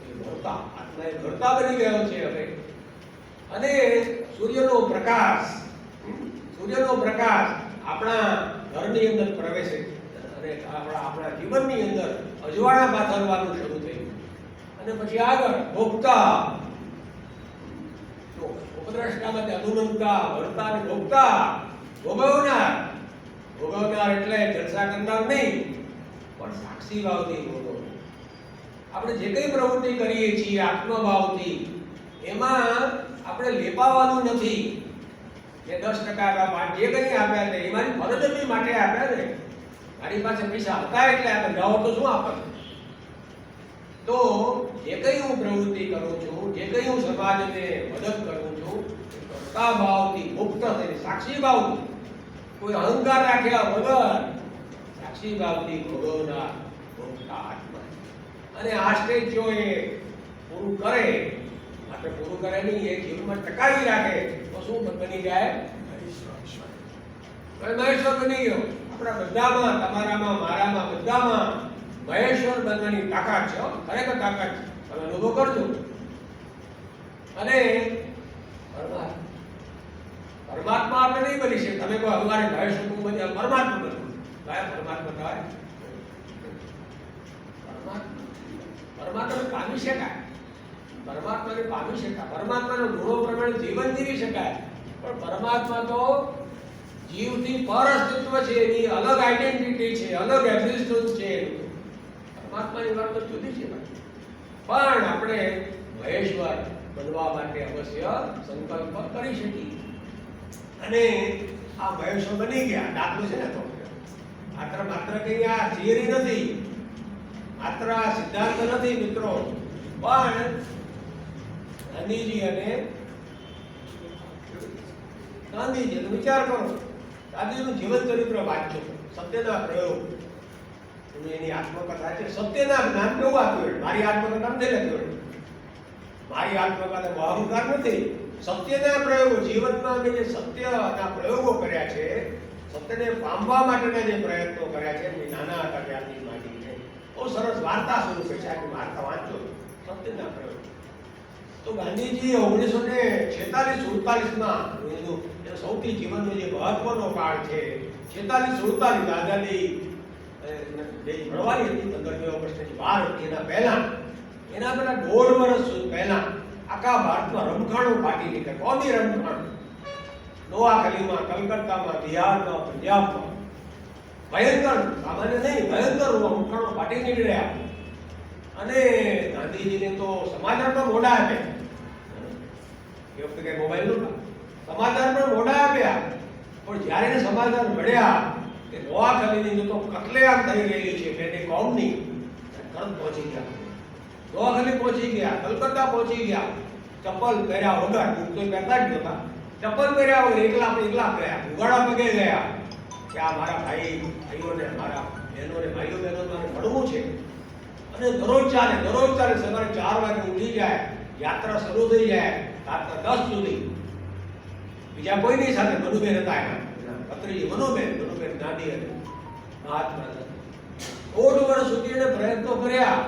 એ ભરતા, આત્મા એ ભરતા બની ગયો છે હવે. અને સૂર્યનો પ્રકાશ આપણા ઘરની અંદર પ્રવેશે અને આપણા જીવનની અંદર અજવાળા પાથરવાનું શરૂ થયું. અને પછી આગળ ભોગતા, ઉપદ્રષ્ટામાંથી અનુમંતા, ભરતા અને ભોગતા. ભોગવનાર એટલે જલસા કરનાર નહીં, પણ સાક્ષી ભાવથી ભોગવનાર. આપણે જે કંઈ પ્રવૃત્તિ કરીએ છીએ આત્મભાવથી, એમાં આપણે લેપાવાનું નથી. જે 10% જે કંઈ આપ્યા છે એ મારી ફરજ માટે આપ્યા ને. મારી પાસે પૈસા હતા એટલે આપણે જાઓ તો શું આપે. તો જે કંઈ હું પ્રવૃત્તિ કરું છું, જે કંઈ હું સમાજને મદદ કરું છું, કરતા ભાવથી, મુક્ત થઈને, સાક્ષી ભાવથી, કોઈ અહંકાર રાખ્યા વગર સાક્ષી ભાવથી ભોગવનાર ભોગતા આત્મા. અને આ સ્ટેજ જો એ પૂરું કરે, આપણે પૂરું કરે નહીં, એ જીવનમાં ટકાવી રાખે તો શું બની જાય? મહેશ્વર બની ગયો. આપણા બધામાં, તમારામાં, મારામાં, બધામાં મહેશ્વર બનવાની તાકાત છે. ખરેખર તાકાત છે, તમે અનુભવ કરજો. અને પરમાત્મા આપણે નહીં બની શકે. તમે કોઈ અમારે મહેશ્વર બની પરમાત્મા બનવું, પરમાત્મા થાય. પરમાત્માને પામી શકાય, પરમાત્માને પામી શકાય, પરમાત્માના ગુણો પ્રમાણે જીવન જીવી શકાય. પણ પરમાત્મા તો જીવથી પર અસ્તિત્વ છે, એની અલગ આઈડેન્ટિટી છે, અલગ એક્ઝિસ્ટન્સ છે. પરમાત્માની વાત તો જુદી છે. પણ આપણે મહેશ્વર બનવા માટે અવશ્ય સંકલ્પ કરી શકીએ. અને આ મહેશ્વર બની ગયા, દાખલો છે ને. તો માત્ર કઈ આ થિયરી નથી, માત્ર આ સિદ્ધાંત નથી મિત્રો, પણ ગાંધીજી વિચાર કરો. ગાંધીજીનું જીવન ચરિત્ર વાંચો, સત્યના પ્રયોગ, એની આત્મકથા છે. સત્યના જ્ઞાન કેવું આપ્યું? મારી આત્મકથા નથી લખ્યું. મારી આત્મકથા અહંકાર નથી. સત્યના પ્રયોગો, જીવનમાં અમે જે સત્યના પ્રયોગો કર્યા છે, સત્યને પામવા માટેના જે પ્રયત્નો કર્યા છે, એ નાના હતા ત્યારથી માંડીને બહુ સરસ વાર્તા સ્વરૂપે છે. આખી વાર્તા વાંચો, સત્યના પ્રયોગ. તો ગાંધીજી 1946-47માં સૌથી જીવનનો જે મહત્વનો કાળ છે 46-47 આઝાદી જે મળવાની હતી 15મી ઓગસ્ટની વાર હતી એના પહેલા 1.5 વર્ષ પહેલા આખા ભારતમાં રમખાણો ફાટી નીકળે, કોમી રમખાણ. નોઆખલીમાં, કલકત્તામાં, બિહારમાં, પંજાબમાં ભયંકર, સામાન્ય નહીં, ભયંકર રમખાણો ફાટી નીકળ્યા. અને ગાંધીજીને તો સમાચાર પણ મોડા આપ્યા. એ વખતે કઈ મોબાઈલ નહોતા, સમાચાર પણ મોડા આપ્યા. પણ જ્યારે એને સમાચાર મળ્યા કે નોઆખલીની તો કતલેઆમ થઈ રહેલી છે બેની કોમની, તરત પહોંચી ગયા. નોઆખલી પહોંચી ગયા, કલકત્તા પહોંચી ગયા. ચપ્પલ પહેર્યા વગર, બૂટ તો પહેરતા જ નહોતા, ચપ્પલ પહેર્યા વગર એકલા ગયા, ઉઘાડા પગે ગયા કે આ મારા ભાઈઓને, મારા બહેનોને, ભાઈઓ બહેનો મારે મળવું છે. અને દરરોજ ચાલે સવારે 4 વાગે ઉઠી જાય, યાત્રા શરૂ થઈ જાય રાતના 10 સુધી. બીજા કોઈ નહીં સાથે, મનુબેન હતા એના પત્રીજી, મનુબેન ગાંધી હતા, મહાત્મા હતા. 1.5 વર્ષ સુધી એને પ્રયત્નો કર્યા.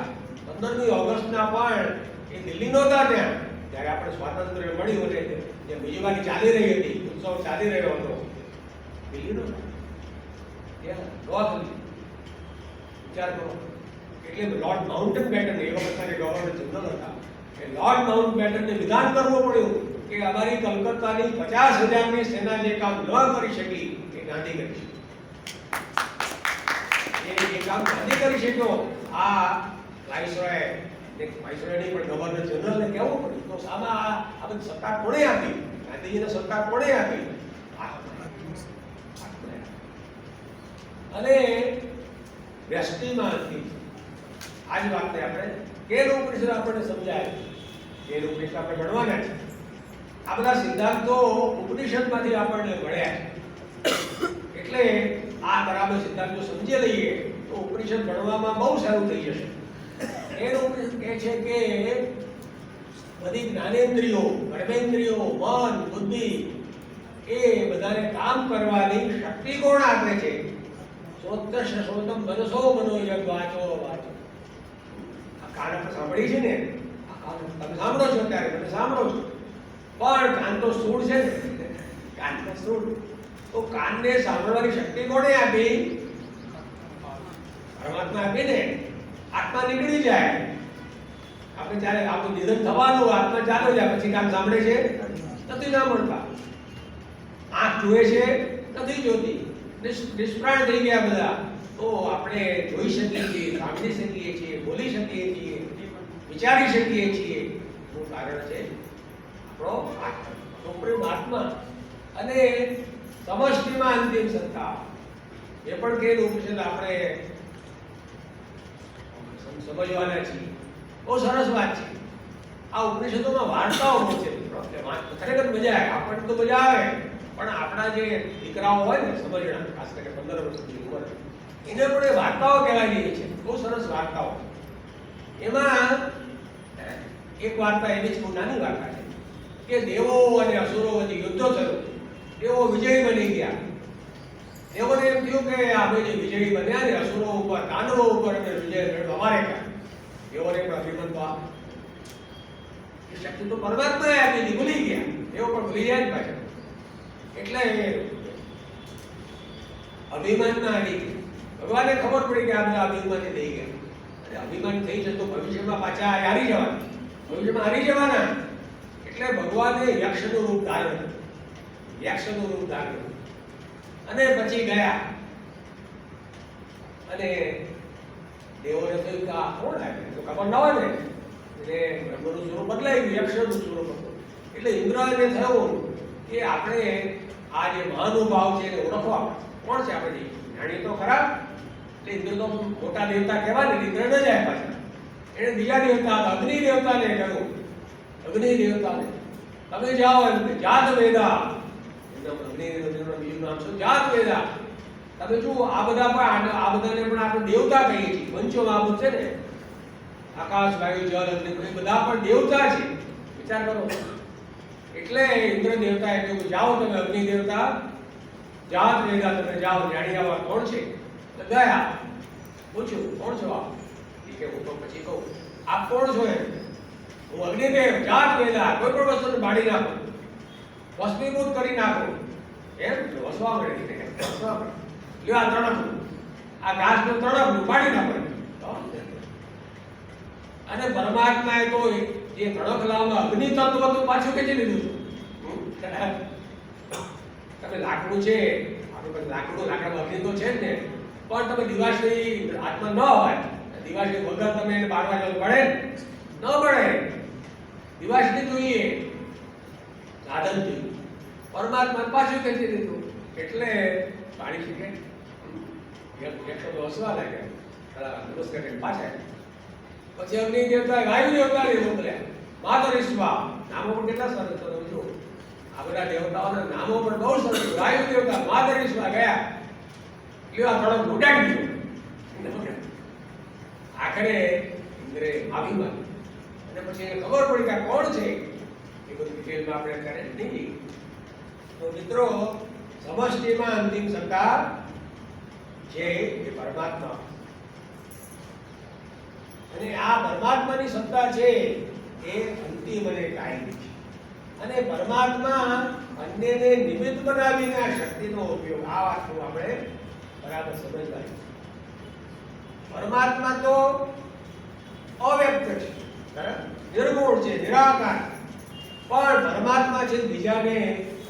15મી ઓગસ્ટના પણ એ દિલ્હી નહોતા ત્યાં, ત્યારે આપણે સ્વાતંત્ર્ય મળ્યું અને જે બીજીવારી ચાલી રહી હતી, ઉત્સવ ચાલી રહ્યો હતો, દિલ્હી નહોતા ત્યાં નોઆખલી. વિચાર કરો. એટલે લોર્ડ માઉન્ટન બેટન એ વખતે ગવર્નર જનરલ હતા, કે લોર્ડ માઉન્ટ બેટનને વિધાન કરવું પડ્યું કે અમારી કલકત્તાની 50,000ની સેના જે કામ ન કરી શકી એ ગાંધી કરી શકી. એ કામ ગાંધી કરી શક્યો. આ વાઇસરોય નહીં પણ ગવર્નર જનરલને કહેવું પડ્યું. તો સામા આ બધી સત્તા કોણે આપી? ગાંધીજીને સત્તા કોણે આપી? અને વ્યષ્ટિમાં હતી. આજ વાતને આપણે કેન ઉપનિષદ આપણને સમજાય. કેન ઉપનિષદ આપણે ભણવાના છે. આ બધા સિદ્ધાંતો ઉપનિષદમાંથી આપણને મળ્યા છે. એટલે આ બરાબર સિદ્ધાંતો સમજી લઈએ તો ઉપનિષદ ભણવામાં બહુ સારું થઈ જશે. કેન ઉપનિષદ કહે છે કે બધી જ્ઞાનેન્દ્રિયો, કર્મેન્દ્રિયો, મન, બુદ્ધિ એ બધાને કામ કરવાની શક્તિ કોણ આપે છે? સોત્તશ સોતમ મનસો મનોયગ વાચો વાચો. આ કાન આપણે સાંભળી છે ને, આ કાન તમે સાંભળો છો, ત્યારે તમે સાંભળો છો, પણ કાન તો સ્થૂળ છે ને, કાન તો સ્થૂળ. તો કાનને સાંભળવાની શક્તિ કોણે આપી? પરમાત્મા આપી ને. આત્મા નીકળી જાય, આપણે જ્યારે આપણું નિધન થવાનું, આત્મા ચાલો જાય, પછી કાન સાંભળે છે? નથી સાંભળતા. આંખ જુએ છે? નથી જોતી. નિષ્પ્રાણ થઈ ગયા બધા. તો આપણે જોઈ શકીએ છીએ, સાંભળી શકીએ છીએ, બોલી શકીએ છીએ, વિચારી શકીએ છીએ. એનું કારણ છે આપણો સુપ્રીમ આત્મા. અને સમષ્ટિમાં અંતિમ સત્તા. એ પણ કે ઉપનિષદ આપણે સમજવાના છીએ. બહુ સરસ વાત છે. આ ઉપનિષદોમાં વાર્તાઓ છે, ખરેખર મજા આવે. આપણને તો મજા આવે, પણ આપણા જે દીકરાઓ હોય ને સમજણા, ખાસ કરીને 15 વર્ષની ઉંમર, એને પણ એ વાર્તાઓ કહેવાય છે. બહુ સરસ વાર્તાઓ. એમાં એક વાર્તા એવી જ બહુ નાની વાર્તા છે કે દેવો અને અસુરો વચ્ચે યુદ્ધ થયું. દેવો વિજયી બની ગયા. દેવોને એમ થયું કે આપણે જે વિજયી બન્યા ને અસુરો ઉપર, દાનવો ઉપર અમે વિજય મેળવ્યો, અમારે કાંઈ. દેવોને પણ અભિમાન તો આ શક્તિ તો પરમાત્માએ આપી દીધી, ભૂલી ગયા. દેવો પણ ભૂલી જાય જ પાછળ. એટલે અભિમાનમાં આવી ગઈ. ભગવાનને ખબર પડી કે આ બધા અભિમાની થઈ ગયા. અને અભિમાન થઈ જશે તો ભવિષ્યમાં પાછા હારી જવાના, ભવિષ્યમાં હારી જવાના. એટલે ભગવાને યક્ષનું રૂપ ધારણ કર્યું, યક્ષનું રૂપ ધારણ કર્યું. અને પછી ગયા. અને દેવોને થયું કે આ કોણ આવ્યું? તો ખબર ન હોય ને. એટલે બ્રહ્મનું સ્વરૂપ બદલાઈ ગયું, યક્ષનું સ્વરૂપ હતું. એટલે ઇન્દ્રને થયું કે આપણે આ જે મહાનુભાવ છે એને ઓળખવા કોણ છે? આપણે જાણીએ તો ખરા. એટલે ઇન્દ્ર તો મોટા દેવતા કહેવાય ને, ઇન્દ્ર ન જાય પાછા. એને બીજા દેવતા, અગ્નિ દેવતાને કહ્યું, અગ્નિ દેવતાને તમે જાઓ એમ કે જાત વેદા. અગ્નિ દેવતાનું બીજું નામ છે જાત વેદા. તમે જુઓ આ બધા પણ, આ બધાને પણ આપણે દેવતા કહીએ છીએ. પંચમહાભૂત છે ને, આકાશ, વાયુ, જળ, અગ્નિ, એ બધા પણ દેવતા છે. વિચાર કરો. એટલે ઇન્દ્ર દેવતાએ કહ્યું જાઓ તમે અગ્નિ દેવતા, જાત વેદા તમે જાઓ, જાણી આવા કોણ છે? તો ગયા. પૂછ્યું કોણ છો આપ? કે હું તો પછી કહું આપ કોણ છો? એમ હું અગ્નિદેવ જાત વેલા કોઈ પણ વસ્તુને બાળી નાખું, ભસ્મીભૂત કરી નાખું, એમ વસવા મળે વસવા મળે. લ્યો આ તણખલું, આ ઘાસનું તણખલું બાળી નાખો. અને પરમાત્માએ તો એ તણખલામાં અગ્નિ તત્વ તો પાછું ખેંચી લીધું છે. તમે લાકડું છે, આપણે લાકડામાં અગ્નિ તો છે જ ને, પણ તમે દિવાસળી હાથમાં ન હોય, દિવાસળી વગર તમે એને બાળવા જવું પડે ન પડે. દિવાસળી જોઈએ સાધન જોઈએ. પરમાત્મા પાછું ખેંચી લીધું એટલે પાણી શીખે એક શબ્દ હસવા લાગ્યા નમસ્કાર પાછા. પછી અગ્નિ દેવતા વાયુ દેવતા ને મોકલ્યા, માતરિશ્વા નામો પણ કેટલા સરસ તમે જો. આ બધા દેવતાઓના નામો પણ બહુ સરસ. વાયુ દેવતા માતરિશ્વા ગયા, લ્યો આ થોડો ઉડાડી દીધો. આખરે ઇન્દ્રે માફી માંગી અને પછી એને ખબર પડી કે કોણ છે. એ બધી ડિટેલમાં આપણે અત્યારે નહીં જઈએ. તો મિત્રો, સમષ્ટિમાં અંતિમ સત્તા છે એ પરમાત્મા. અને આ પરમાત્માની સત્તા છે એ અંતિમ અને કાયમી છે. અને પરમાત્મા અન્યને નિમિત્ત બનાવીને આ શક્તિનો ઉપયોગ, આ વાતનું આપણે બરાબર સમજવા. પરમાત્મા તો અવ્યક્ત છે, નિર્ગુણ છે, નિરાકાર. પણ પરમાત્મા છે બીજાને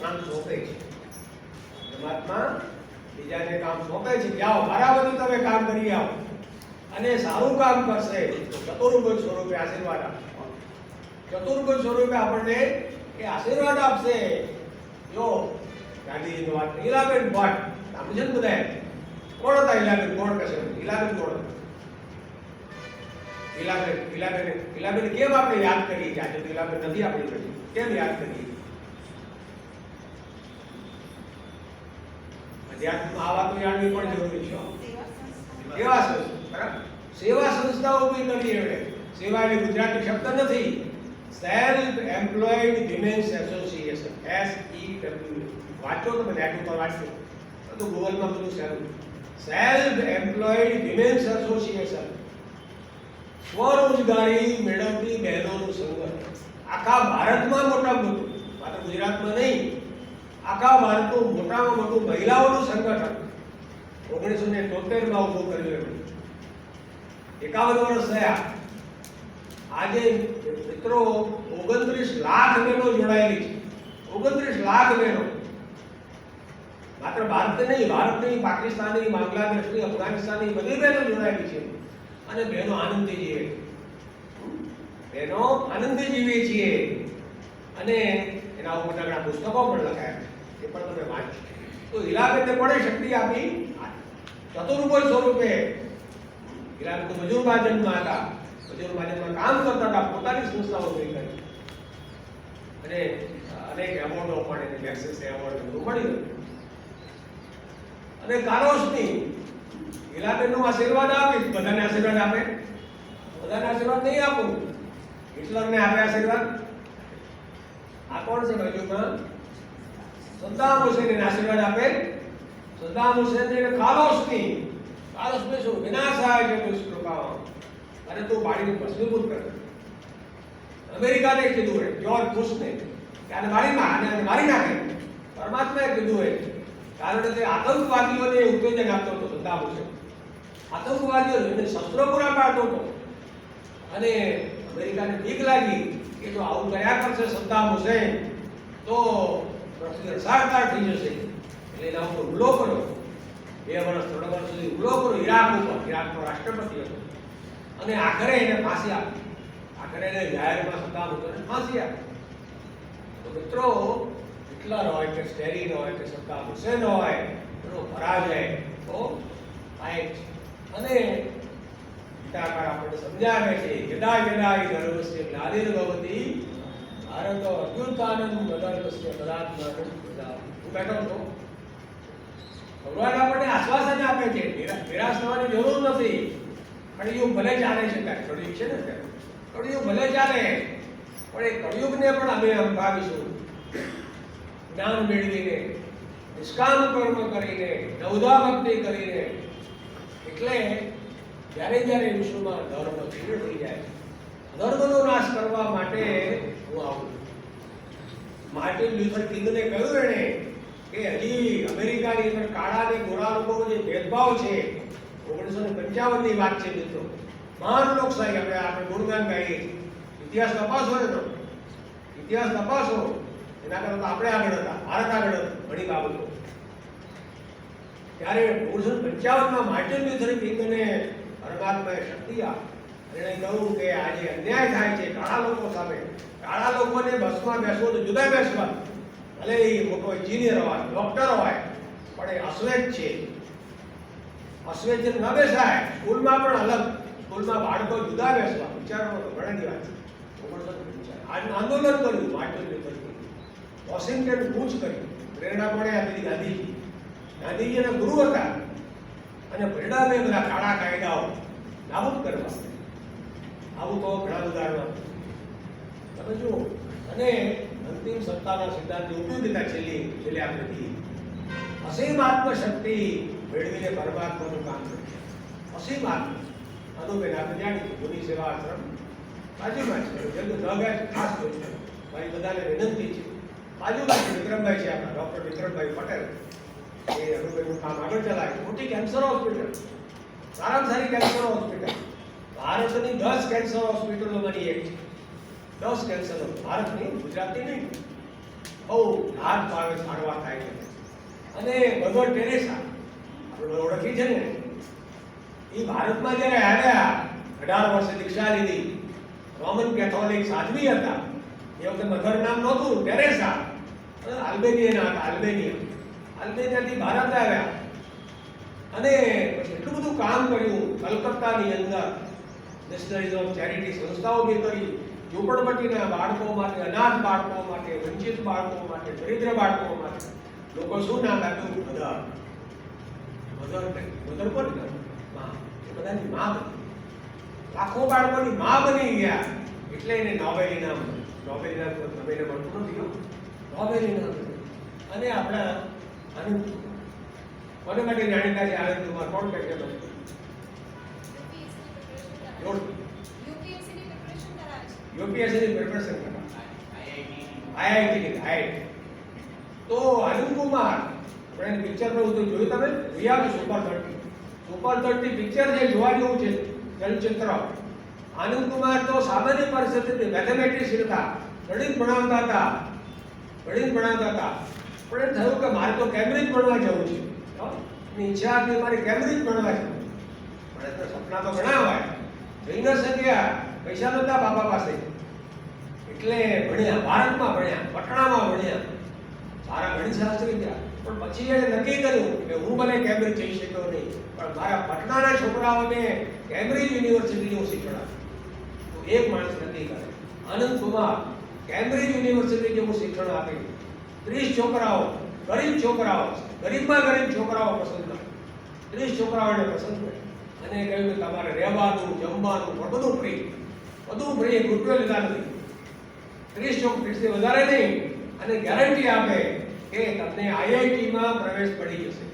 કામ સોંપે છે. પરમાત્મા બીજાને કામ સોંપે છે. જાઓ મારા બધું તમે કામ કરી આવો, અને સારું કામ કરશે તો ચતુર્ભુજ સ્વરૂપે આશીર્વાદ આપશે. ચતુર્ભુજ સ્વરૂપે આપણને એ આશીર્વાદ આપશે. જો ગાંધીજીની વાત, ઈલાબેન ભટ્ટ નામ છે ને બધા, કોણ હતા ઈલાબેન? કોણ કહેશે? ઈલાબેન કોણ? ઈલાબેન કેમ આપણે યાદ કરીએ? આજે તો ઈલાબેન નથી આપણી પછી, કેમ યાદ કરીએ? અધ્યાત્મમાં આ વાતો જાણવી પણ જરૂરી છે. સેવા સંસ્થા, સેવા સંસ્થાઓ ઊભી કરી. એમણે સેવા એટલે ગુજરાતી શબ્દ નથી, self employed women's association, SEW. વાંચો તમે, નેટ ઉપર વાંચો તો ગૂગલમાં બધું સેલ્ફ એમ્પ્લોયડ વિમેન્સ એસોસિએશન, સ્વરોજગારી મેળવતી બહેનોનું સંગઠન. આખા ભારતમાં મોટામાં મોટું, માત્ર ગુજરાતમાં નહીં, આખા ભારતનું મોટામાં મોટું મહિલાઓનું સંગઠન 1973 માં ઉભું કર્યું. 51 વર્ષ થયા. આજે મિત્રો 29 લાખ બહેનો જોડાયેલી છે. 29 લાખ બહેનો. માત્ર ભારતની, પાકિસ્તાની, બાંગ્લાદેશની, અફઘાનિસ્તાનની બધી બહેનો જોડાયેલી છે. અને બહેનો આનંદથી જીવે, બહેનો આનંદથી જીવે છીએ. અને એના ઉપર ઘણા પુસ્તકો પણ લખાયા, એ પણ તમે વાંચો. તો ઈલાબેનને પણ શક્તિ આપી ચતુર્ભુજ સ્વરૂપે. ઈલાબેન તો મજૂર મહાજનમાં હતા, મજૂર મહાજનમાં કામ કરતા હતા, પોતાની સંસ્થાઓ ઉભી કરી અને અનેક એવોર્ડો પણ એને મેક્સેસ એવોર્ડ મળ્યું. અને કારોશની ઈલાબેનનું આશીર્વાદ આપી. બધાને આશીર્વાદ આપે? બધાને આશીર્વાદ નહીં આપું. હિટલરને આપે આશીર્વાદ? આ કોણ છે બાજુમાં? સદ્દામ હુસેનને આશીર્વાદ આપે. સદ્દામ હુસેનને કારોશની, કારોશને શું વિનાશાય છે દુષ્કૃપાઓ, અને તું બાળીને ભસ્મીભૂત કર. અમેરિકાને કીધું હે, જ્યોર્જ બુશને, કે આને મારી નાખે. પરમાત્માએ કીધું હે, કારણ કે આતંકવાદીઓને ઉત્તેજન આપતો હતો સદ્દામ હુસેન. આતંકવાદીઓને શસ્ત્રો પૂરા પાડતો હતો. અને અમેરિકાને બીક લાગી કે જો આવું કર્યા કરશે સદ્દામ હુસેન તો રસાળકાર થઈ જશે. એટલે એના ઉપર હુમલો કર્યો. 2 વર્ષ 3 વર્ષ સુધી હુમલો કર્યો ઈરાક ઉપર. ઈરાકનો રાષ્ટ્રપતિ હતો. અને આખરે એને ફાંસી આપી. આખરે એને જાહેરમાં સદ્દામ હુસેનને ફાંસી આપી. તો મિત્રો, હિટલર હોય કે સ્ટેલિન હોય કે સદ્દામ હુસેન હોય, એનો પરાજય તો થાય છે. અને ગીતાકાર આપણને સમજાવે છે, યદા યદા હિ ધર્મસ્ય ગ્લાનિર્ભવતિ ભારતો અભ્યુત્થાનમ અધર્મસ્ય તદાત્માનં પ્રજાપતિ. હું બેઠો છું, ભગવાન આપણને આશ્વાસન આપે છે, નિરાશ થવાની જરૂર નથી. કળિયુગ ભલે ચાલે છે, કળિયુગ છે ને, કળિયુગ ભલે ચાલે, પણ એ કળિયુગને પણ અમે અંભાવીશું. જ્ઞાન મેળવીને, નિષ્કામ કર્મ કરીને, નવધા ભક્તિ કરીને. એટલે જ્યારે વિશ્વમાં ધર્મ ક્ષીણ થઈ જાય, અધર્મનો નાશ કરવા માટે હું આવું. માર્ટિન લ્યુથર કિંગને કહ્યું એણે કે હજી અમેરિકાની અંદર કાળા અને ગોરા લોકોનો જે ભેદભાવ છે 1955 ની વાત છે મિત્રો. મહાન લોકશાહી આપણે ગુણગાન ગાઈએ. ઇતિહાસ તપાસો ને તો ઇતિહાસ તપાસો. એના કરતા આપણે આગળ હતા, ભારત આગળ હતું ઘણી બાબતો. ત્યારે 1955 માર્ટિન લ્યુથર કિંગને પરમાત્માએ શક્તિ આપી. એણે કહ્યું કે આજે અન્યાય થાય છે કાળા લોકો સામે. કાળા લોકોને બસમાં બેસવો તો જુદા બેસવા, ભલે એ મોટો એન્જિનિયર હોય, ડોક્ટર હોય, પણ એ અશ્વેત છે. અશ્વેત ન બેસાય. સ્કૂલમાં પણ અલગ, સ્કૂલમાં બાળકો જુદા બેસવા. વિચારો તો ઘણી વાત છે. આંદોલન કર્યું માર્ટિન લ્યુથર કિંગ. વોશિંગ્ટન કૂચ કરી. પ્રેરણા મળે આપી ગાંધીજી. ગાંધીજીના ગુરુ હતા અને પરિણામે બધા કાળા કાયદાઓ નાબૂદ કરવા. આવું તો ઘણા ઉદાહરણો તમે જુઓ. અને અંતિમ સત્તાના સિદ્ધાંતની ઉપયોગિતા છેલ્લે આપણે કહીએ. અસીમ આત્મશક્તિ મેળવીને પરમાત્માનું કામ કરે. અસીમ આત્મ અનુબેન આપણે જાણીએ ગુની સેવા આશ્રમ બાજુમાં છે. જેનું ન ગયા ખાસ જોઈશે. મારી બધાને વિનંતી છે. બાજુમાં છે વિક્રમભાઈ છે, આપણા ડોક્ટર વિક્રમભાઈ પટેલ. એ અનુબેનનું કામ આગળ ચલાવે. મોટી કેન્સર હોસ્પિટલ, સારામાં સારી કેન્સર હોસ્પિટલ. ભારતની 10 કેન્સર હોસ્પિટલોમાંની એક છે. 10 કેન્સર ભારતની, ગુજરાતની નહીં. બહુ લાભ પામે સારવાર થાય છે. અને મધર ટેરેસા આપણે ઓળખી છે ને, એ ભારતમાં જ્યારે આવ્યા 18 વર્ષે દીક્ષા લીધી. રોમન કેથોલિક સાધ્વી હતા. એ વખતે મધર નામ નહોતું, ટેરેસા. આલ્બેનિયાના હતા, આલ્બેનિયાથી ભારત આવ્યા અને પછી એટલું બધું કામ કર્યું. કલકત્તાની અંદર મિશનરીઝ ઓફ ચેરિટી સંસ્થાઓ બી કરી. ઝૂંપડપટ્ટીના બાળકો માટે, અનાથ બાળકો માટે, વંચિત બાળકો માટે, દરિદ્ર બાળકો માટે લોકો શું નામ આપ્યું? મધર. મધર કોણ? માં. એ બધાની માં બની. લાખો બાળકોની માં બની ગયા. એટલે એને નોબેલ ઇનામ મળ્યું. નોબેલ મળતું નથી. નોબેલ ઇનામ. અને આપણા આનંદ કોને માટે જાણીતા છે? આનંદ કુમાર કોણ કહે છે? યુપીએસસીની પ્રિપરેશન કરવા આઈઆઈટી. તો આનંદ કુમાર આપણે પિક્ચર પર જોયું તમે? રિયા સુપર 30 પિક્ચર છે, જોવા જેવું છે ચલચિત્ર. આનંદ કુમાર તો સામાન્ય પરિસ્થિતિ મેથેમેટિક્સ હતા, ગણિત ભણાવતા હતા. પણ એમ થયું કે મારે તો કેમ્બ્રિજ ભણવા જવું છે. એની ઈચ્છા હતી મારે કેમ્બ્રિજ ભણવા જવું. પણ તો સપના તો ઘણા હોય, જઈ ન શક્યા. પૈસા નહોતા બાપા પાસે. એટલે ભણ્યા, ભારતમાં ભણ્યા, પટણામાં ભણ્યા, સારા ગણિતશાસ્ત્રી થયા. પણ પછી એણે નક્કી કર્યું કે હું ભલે કેમ્બ્રિજ જઈ શક્યો નહીં, પણ મારા પટનાના છોકરાઓને કેમ્બ્રિજ યુનિવર્સિટીની હું શીખવાડું. તો એક માણસ નક્કી કરે, આનંદ કુમાર કેમ્બ્રિજ યુનિવર્સિટી જેવું શિક્ષણ આપે. 30 છોકરાઓ, ગરીબ છોકરાઓ, ગરીબમાં ગરીબ છોકરાઓ પસંદ કરે. 30 છોકરાઓને પસંદ કરે અને કહ્યું કે તમારે રહેવાનું, જમવાનું બધું ફ્રી. એક રૂપિયો લીધા નથી. 30 છોકરાથી વધારે નહીં. અને ગેરંટી આપે કે તમને આઈઆઈટીમાં પ્રવેશ મળી જશે.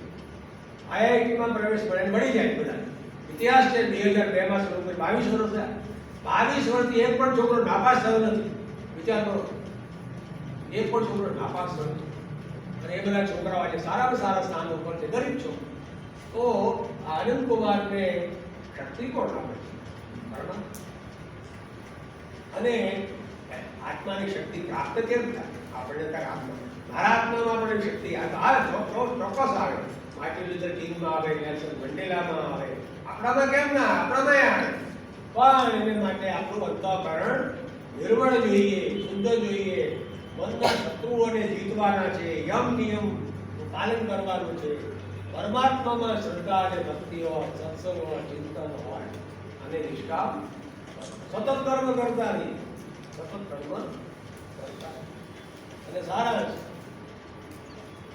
આઈઆઈટીમાં પ્રવેશ મળી જાય બધા. ઇતિહાસ છે 2002માં શરૂ કરી 22 વર્ષ થયા. 22 વર્ષથી એક પણ છોકરો નાપાસ થયો નથી. વિચાર કરો, એક પણ છોકરો નાપાસ થયો નથી. અને એ બધા છોકરાઓ આજે સારામાં સારા સ્થાન ઉપર છે, ગરીબ છોકરો. તો આનંદ કુમારને શક્તિ કોણ આપે છે? અને આત્માની શક્તિ પ્રાપ્ત કેમ થાય? આપણે ત્યારે મારા આત્મામાં પણ શક્તિ ચોક્કસ આવે. માર્ટિન લ્યુથર કિંગમાં આવે, નેલ્સન મંડેલામાં આવે. આપણામાં કેમ ના? આપણામાં આવે. પણ એને માટે આપણું અંતઃકરણ નિર્મળ જોઈએ, શુદ્ધ જોઈએ. મનના શત્રુઓને જીતવાના છે. યમ નિયમ પાલન કરવાનું છે. પરમાત્મામાં શ્રદ્ધા અને ભક્તિ હોય, સત્સંગ હોય, ચિંતન હોય અને નિષ્કામ સતત કર્મ કરતા નહીં. અને સારા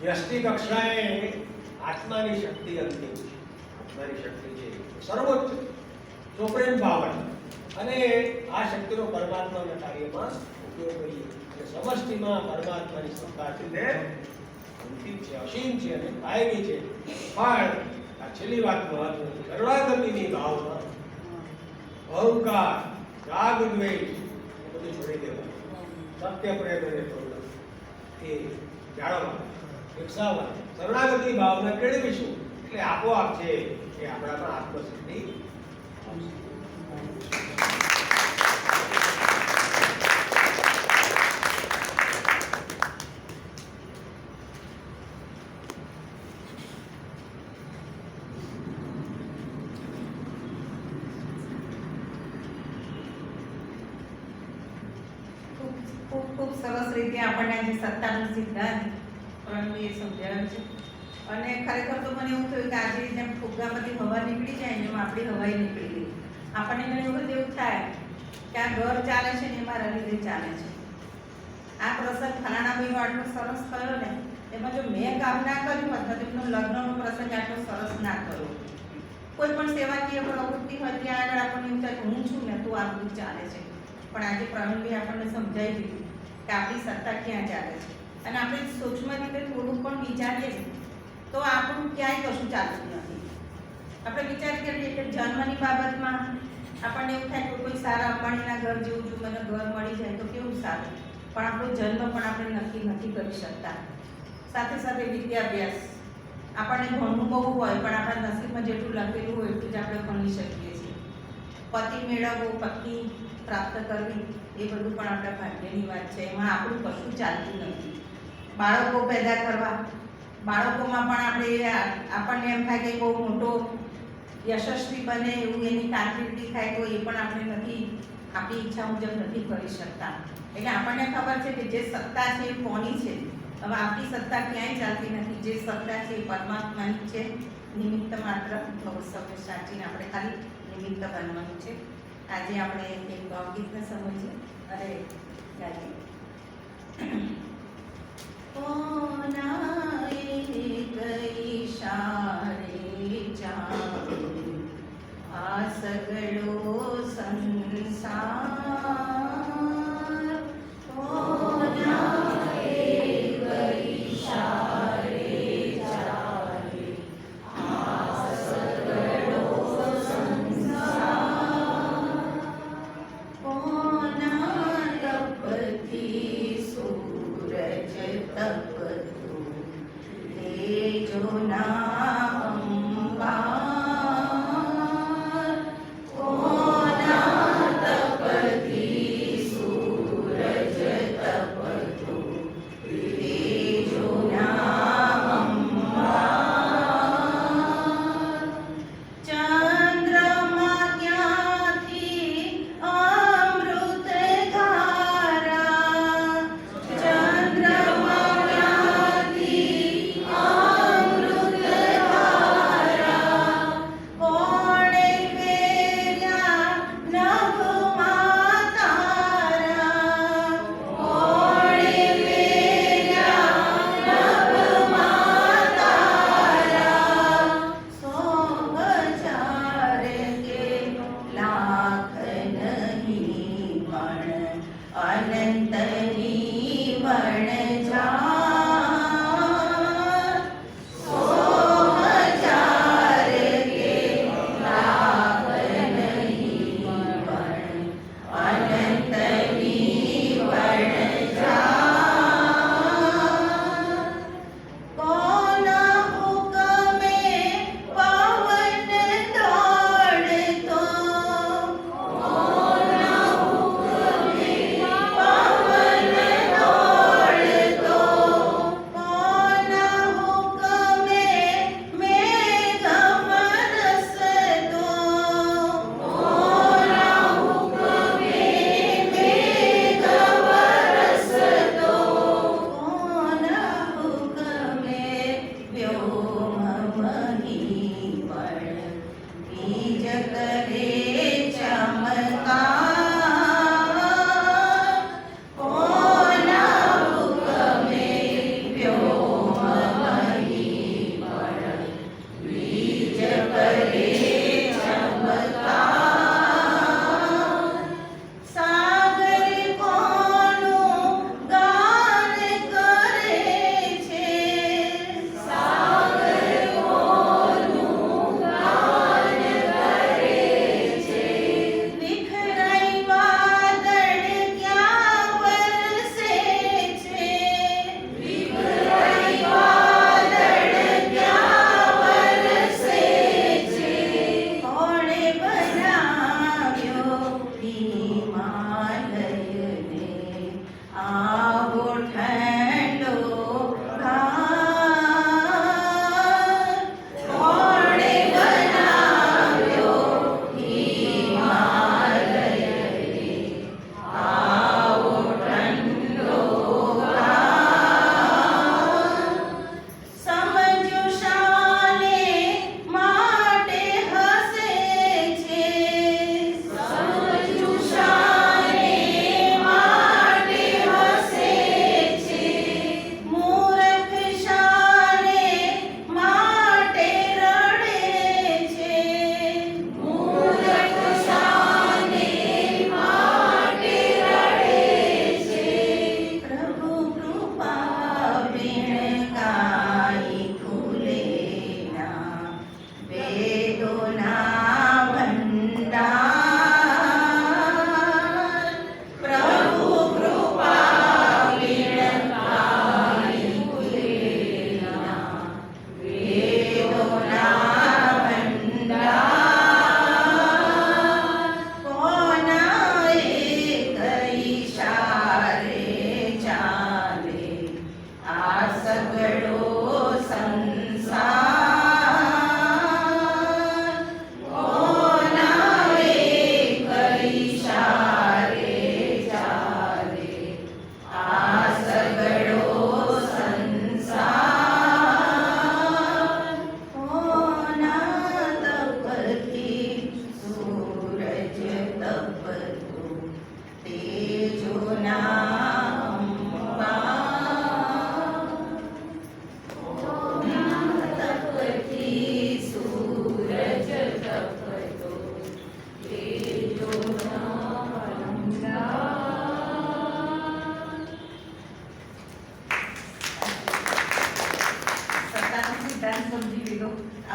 વ્યષ્ટિ કક્ષાએ આત્માની શક્તિ અંતિમ છે. આત્માની શક્તિ છે સર્વોચ્ચ, સુપ્રીમ પાવર. અને આ શક્તિનો પરમાત્માના કાર્યમાં ઉપયોગ કરીએ. અને સમષ્ટિમાં પરમાત્માની સત્તા છે તે અંતિમ છે, અસીમ છે અને કાયમી છે. પણ આ છેલ્લી વાત મહત્વની, સર્વાગતિની ભાવના, અહંકાર રાગ દ્વેષ એ બધું છોડી દેવાનું. સત્ય પ્રેમ અને કરુણા એ જાળવવા, વિકસાવવા, શરણાગતિ ભાવના કેળવીશું એટલે આપોઆપ છે એ આપણામાં આત્મસિદ્ધિ આવશે. ખૂબ સરસ રીતે આપણને જે સત્તાનો સિદ્ધાંત પ્રવીણભાઈએ સમજાવ્યો છે. અને ખરેખર તો મને એવું થયું કે આજે જેમ ફુગ્ગામાંથી હવા નીકળી જાય ને એમ આપણી હવાઈ નીકળી ગઈ. આપણને ઘણી વખત એવું થાય કે આ ઘર ચાલે છે ને એ મારા લીધે ચાલે છે. આ પ્રસંગ ફલાણાભાઈનો આટલો સરસ થયો ને એમાં જો મેં કામ ના કર્યું હોત તો તેમનો લગ્નનો પ્રસંગ આટલો સરસ ના કર્યો. કોઈ પણ સેવાકીય પ્રવૃત્તિ હોય ત્યાં આગળ આપણને એવું થાય કે હું છું ને તો આ બધું ચાલે છે. પણ આજે પ્રવીણભાઈ આપણને સમજાવી દીધું કે આપણી સત્તા ક્યાં ચાલે છે. અને આપણે સૂક્ષ્મ રીતે થોડું પણ વિચારીએ ને તો આપણું ક્યાંય કશું ચાલતું નથી. આપણે વિચાર કરીએ કે જન્મની બાબતમાં આપણને એવું થાય કે કોઈ સારા અંબાણીના ઘર જેવું જો મને ઘર મળી જાય તો કેવું સારું. પણ આપણો જન્મ પણ આપણે નક્કી નથી કરી શકતા. સાથે સાથે વિદ્યાભ્યાસ આપણને ભણવું બહુ હોય પણ આપણા નસીબમાં જેટલું લખેલું હોય એટલું જ આપણે ભણી શકીએ છીએ. પતિ મેળવવો, પત્ની પ્રાપ્ત કરવી એ બધું પણ આપણા ભાગ્યની વાત છે. એમાં આપણું કશું ચાલતું નથી. બાળકો પેદા કરવા, બાળકોમાં પણ આપણને એમ થાય કે બહુ મોટો યશસ્વી બને એવું એની કારકિર્દી થાય તો એ પણ આપણે નથી આપણી ઈચ્છા મુજબ નથી કરી શકતા. એટલે આપણને ખબર છે કે જે સત્તા છે એ કોની છે. હવે આપણી સત્તા ક્યાંય ચાલતી નથી. જે સત્તા છે એ પરમાત્માની છે. નિમિત્ત માત્ર ભવિષ્યને સાચીને આપણે ખાલી નિમિત્ત બનવાનું છે. આજે આપણે એક ગીતને સમજીએ અને ગાઈએ. કોનાએ ગઈ શારે જાઉં આ સગળો સંસાર. કોનાએ ગઈ શારે જાઉં આ સગળો સંસાર. કોના તપથી સૂર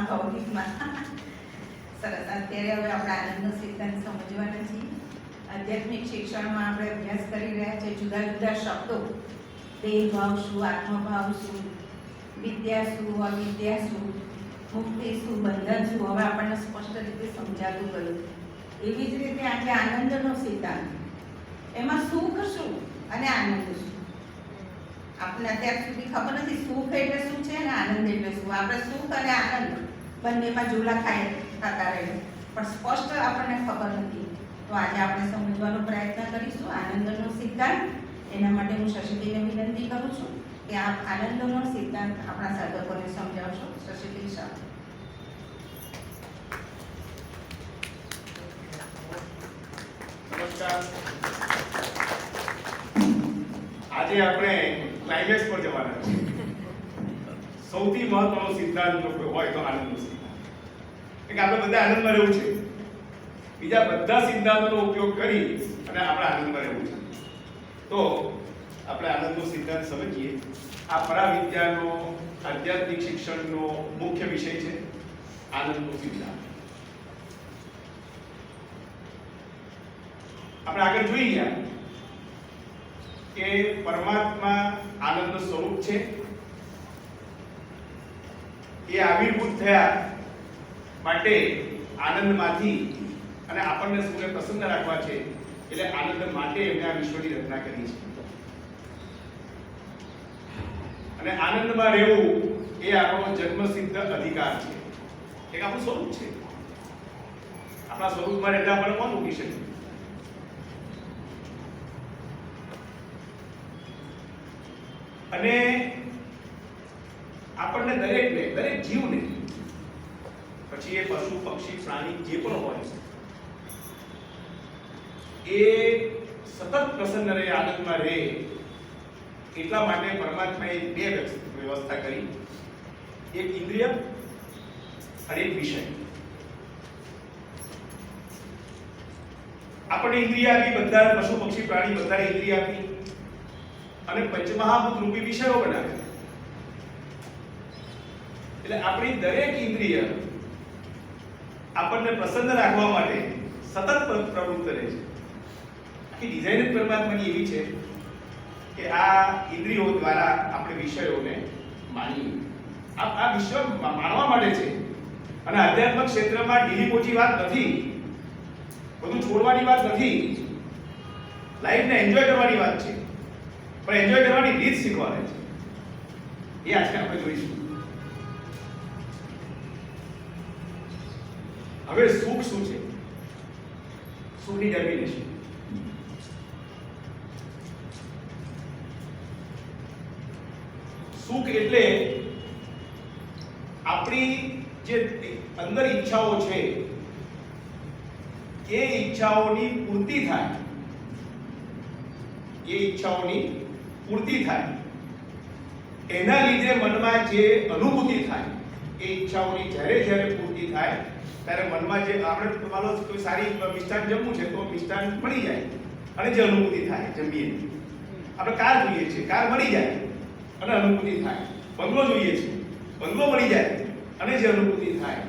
આ ભૌતિકમાં. સરસ. અત્યારે હવે આપણે આનંદનો સિદ્ધાંત સમજવાના છીએ. આધ્યાત્મિક શિક્ષણમાં આપણે અભ્યાસ કરી રહ્યા છીએ જુદા જુદા શબ્દો. દેહ ભાવ શું, આત્મભાવ શું, વિદ્યા શું, અવિદ્યા શું, મુક્તિ શું, બંધન શું, હવે આપણને સ્પષ્ટ રીતે સમજાતું ગયું. એવી જ રીતે આજે આનંદનો સિદ્ધાંત, એમાં સુખ શું અને આનંદ શું. આપણને અત્યાર સુધી ખબર નથી સુખ એટલે શું છે અને આનંદ એટલે શું. આપણે સુખ અને આનંદ બંનેમાં ઝૂલા ખાતા રહીએ, પણ સ્પષ્ટ આપણને ખબર નથી. તો આજે આપણે સમજવાનો પ્રયત્ન કરીશું આનંદનો સિદ્ધાંત. એના માટે હું શશીબેનને વિનંતી કરું છું કે આપ આનંદનો સિદ્ધાંત આપણા સાધકોને સમજાવશો. શશીબેન શાહ. નમસ્કાર. આજે આપણે ક્લાઇમેક્સ પર જવાના છીએ. સૌથી મહત્વનો સિદ્ધાંત જો કોઈ હોય તો આનંદનો સિદ્ધાંત. કે આપણે બધા આનંદમાં રહેવું છે. બીજા બધા સિદ્ધાંતોનો ઉપયોગ કરી અને આપણે આનંદમાં રહેવું છે. તો આપણે આનંદનો સિદ્ધાંત સમજીએ. આ પરાવિદ્યાનો આધ્યાત્મિક શિક્ષણનો મુખ્ય વિષય છે આનંદનો સિદ્ધાંત. આપણે આગળ જોઈ ગયા કે પરમાત્મા આનંદ સ્વરૂપ છે. એ આવિર્ભૂત થયા માટે આનંદમાંથી અને આપણને સૌને પ્રસન્ન રાખવા છે, એટલે આનંદ માટે એમને આ વિશ્વની રચના કરી છે. અને આનંદમાં રહેવું એ આપણો જન્મસિદ્ધ અધિકાર છે. એક આપણું સ્વરૂપ છે. આપણા સ્વરૂપમાં રહેતા આપણે કોણ મૂકી શકે? અને આપણને દરેક જીવને, પછી એ પશુ પક્ષી પ્રાણી જે પણ હોય, એ સતત પ્રસન્ન રહે, આનંદમાં રહે, એટલા માટે પરમાત્માએ બે વ્યવસ્થા કરી. એક ઇન્દ્રિય અને એક વિષય. આપણને ઇન્દ્રિય આપી, બધા પશુ પક્ષી પ્રાણી બધાને ઇન્દ્રિય આપી અને પંચમહાભૂત રૂપી વિષયો બનાવે. એટલે આપણી દરેક ઇન્દ્રિય આપણને પ્રસન્ન રાખવા માટે સતત પ્રવૃત્ત રહે છે. આખી ડિઝાઇન જ પરમાત્માની એવી છે કે આ ઇન્દ્રિયો દ્વારા આપણે વિષયોને માણીએ. આ વિશ્વ માણવા માટે છે. અને આધ્યાત્મિક ક્ષેત્રમાં ઢીલી પોચી વાત નથી, બધું છોડવાની વાત નથી, લાઈફને એન્જોય કરવાની વાત છે. પણ એન્જોય કરવાની રીત શીખવાડે છે. એ આજે આપણે જોઈશું. હવે સુખ શું છે? સુખની ડેફિનેશન. સુખ એટલે આપણી જે અંદર ઈચ્છાઓ છે એ ઈચ્છાઓની પૂર્તિ થાય. એ ઈચ્છાઓની પૂર્તિ થાય એના લીધે મનમાં જે અનુભૂતિ થાય, એ ઈચ્છાઓની જ્યારે પૂર્તિ થાય ત્યારે મનમાં જે આપણે માનો કોઈ સારી મિષ્ટાન જમવું છે તો મિષ્ટાન મળી જાય અને જે અનુભૂતિ થાય જમીએ. આપણે કાર જોઈએ છે, કાર મળી જાય અને અનુભૂતિ થાય. બંગલો જોઈએ છે, બંગલો મળી જાય અને જે અનુભૂતિ થાય.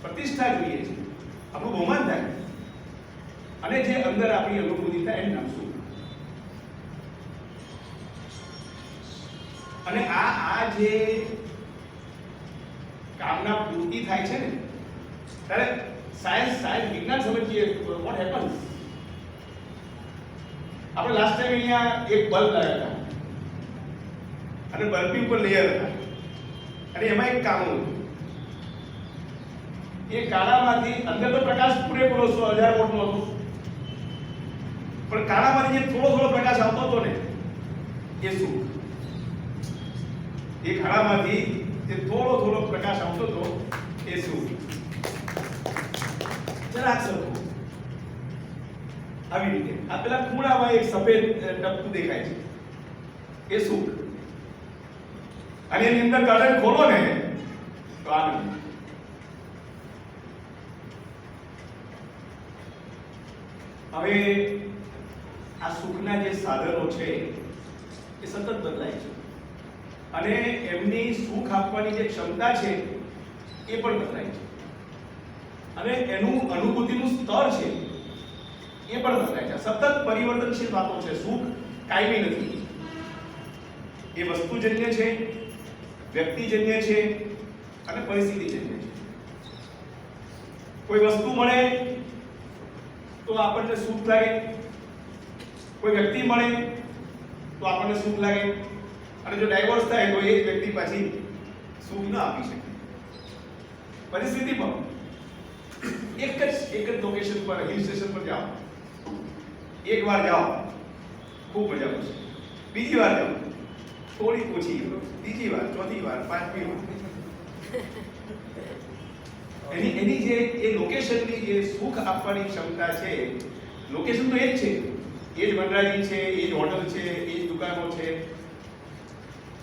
પ્રતિષ્ઠા જોઈએ છે, આપણું બહુમાન થાય અને જે અંદર આપણી અનુભૂતિ થાય એનું નામ સુખ. અને આ જે કામના પૂર્તિ થાય છે ને, ત્યારે સાયન્સ વિજ્ઞાન સમજીએ વોટ હેપન્સ. આપણે લાસ્ટ ટાઈમ અહીંયા એક બલ્બ લાવ્યા હતા અને બલ્બની ઉપર લેયર હતા અને એમાં એક કાણું હતું. એ કાણામાંથી અંદર તો પ્રકાશ પૂરેપૂરો 1000 વોટનો હતો, પણ કાણામાંથી જે થોડો પ્રકાશ આવતો હતો ને એ સુખ. એ ખાડામાંથી જે થોડો પ્રકાશ આવતો હતો એ સુખ. જરાક સરખું આવી રીતે આ પેલા ખૂણામાં એક સફેદ ટપકું દેખાય છે એ સુખ. અને એની અંદર કર્ટન ખોલો ને તો આનંદ. હવે આ સુખના જે સાધનો છે એ સતત બદલાય છે અને એમની સુખ આપવાની જે ક્ષમતા છે એ પણ બદલાય છે અને એનું અનુભૂતિનું સ્તર છે એ પણ બદલાય છે. સતત પરિવર્તનશીલ વાતો છે. સુખ કાયમી નથી. એ વસ્તુજન્ય છે, વ્યક્તિજન્ય છે અને પરિસ્થિતિજન્ય છે. કોઈ વસ્તુ મળે તો આપણને સુખ લાગે, કોઈ વ્યક્તિ મળે તો આપણને સુખ લાગે, અને જો ડાયવોર્સ થાય તો એ જ વ્યક્તિ પાછી સુખ ન આપી શકે. પરિસ્થિતિ પણ એક જ લોકેશન પર, હિલ સ્ટેશન પર જાઓ, એક વાર જાઓ ખૂબ મજા આવશે, બીજી વાર જાઓ થોડી ઓછી, ત્રીજી વાર, ચોથી વાર, પાંચમી વાર, એની જે એ લોકેશનની જે સુખ આપવાની ક્ષમતા છે, લોકેશન તો એ જ છે, એ જ વનરાજી છે, એ જ હોટલ છે, એ જ દુકાનો છે,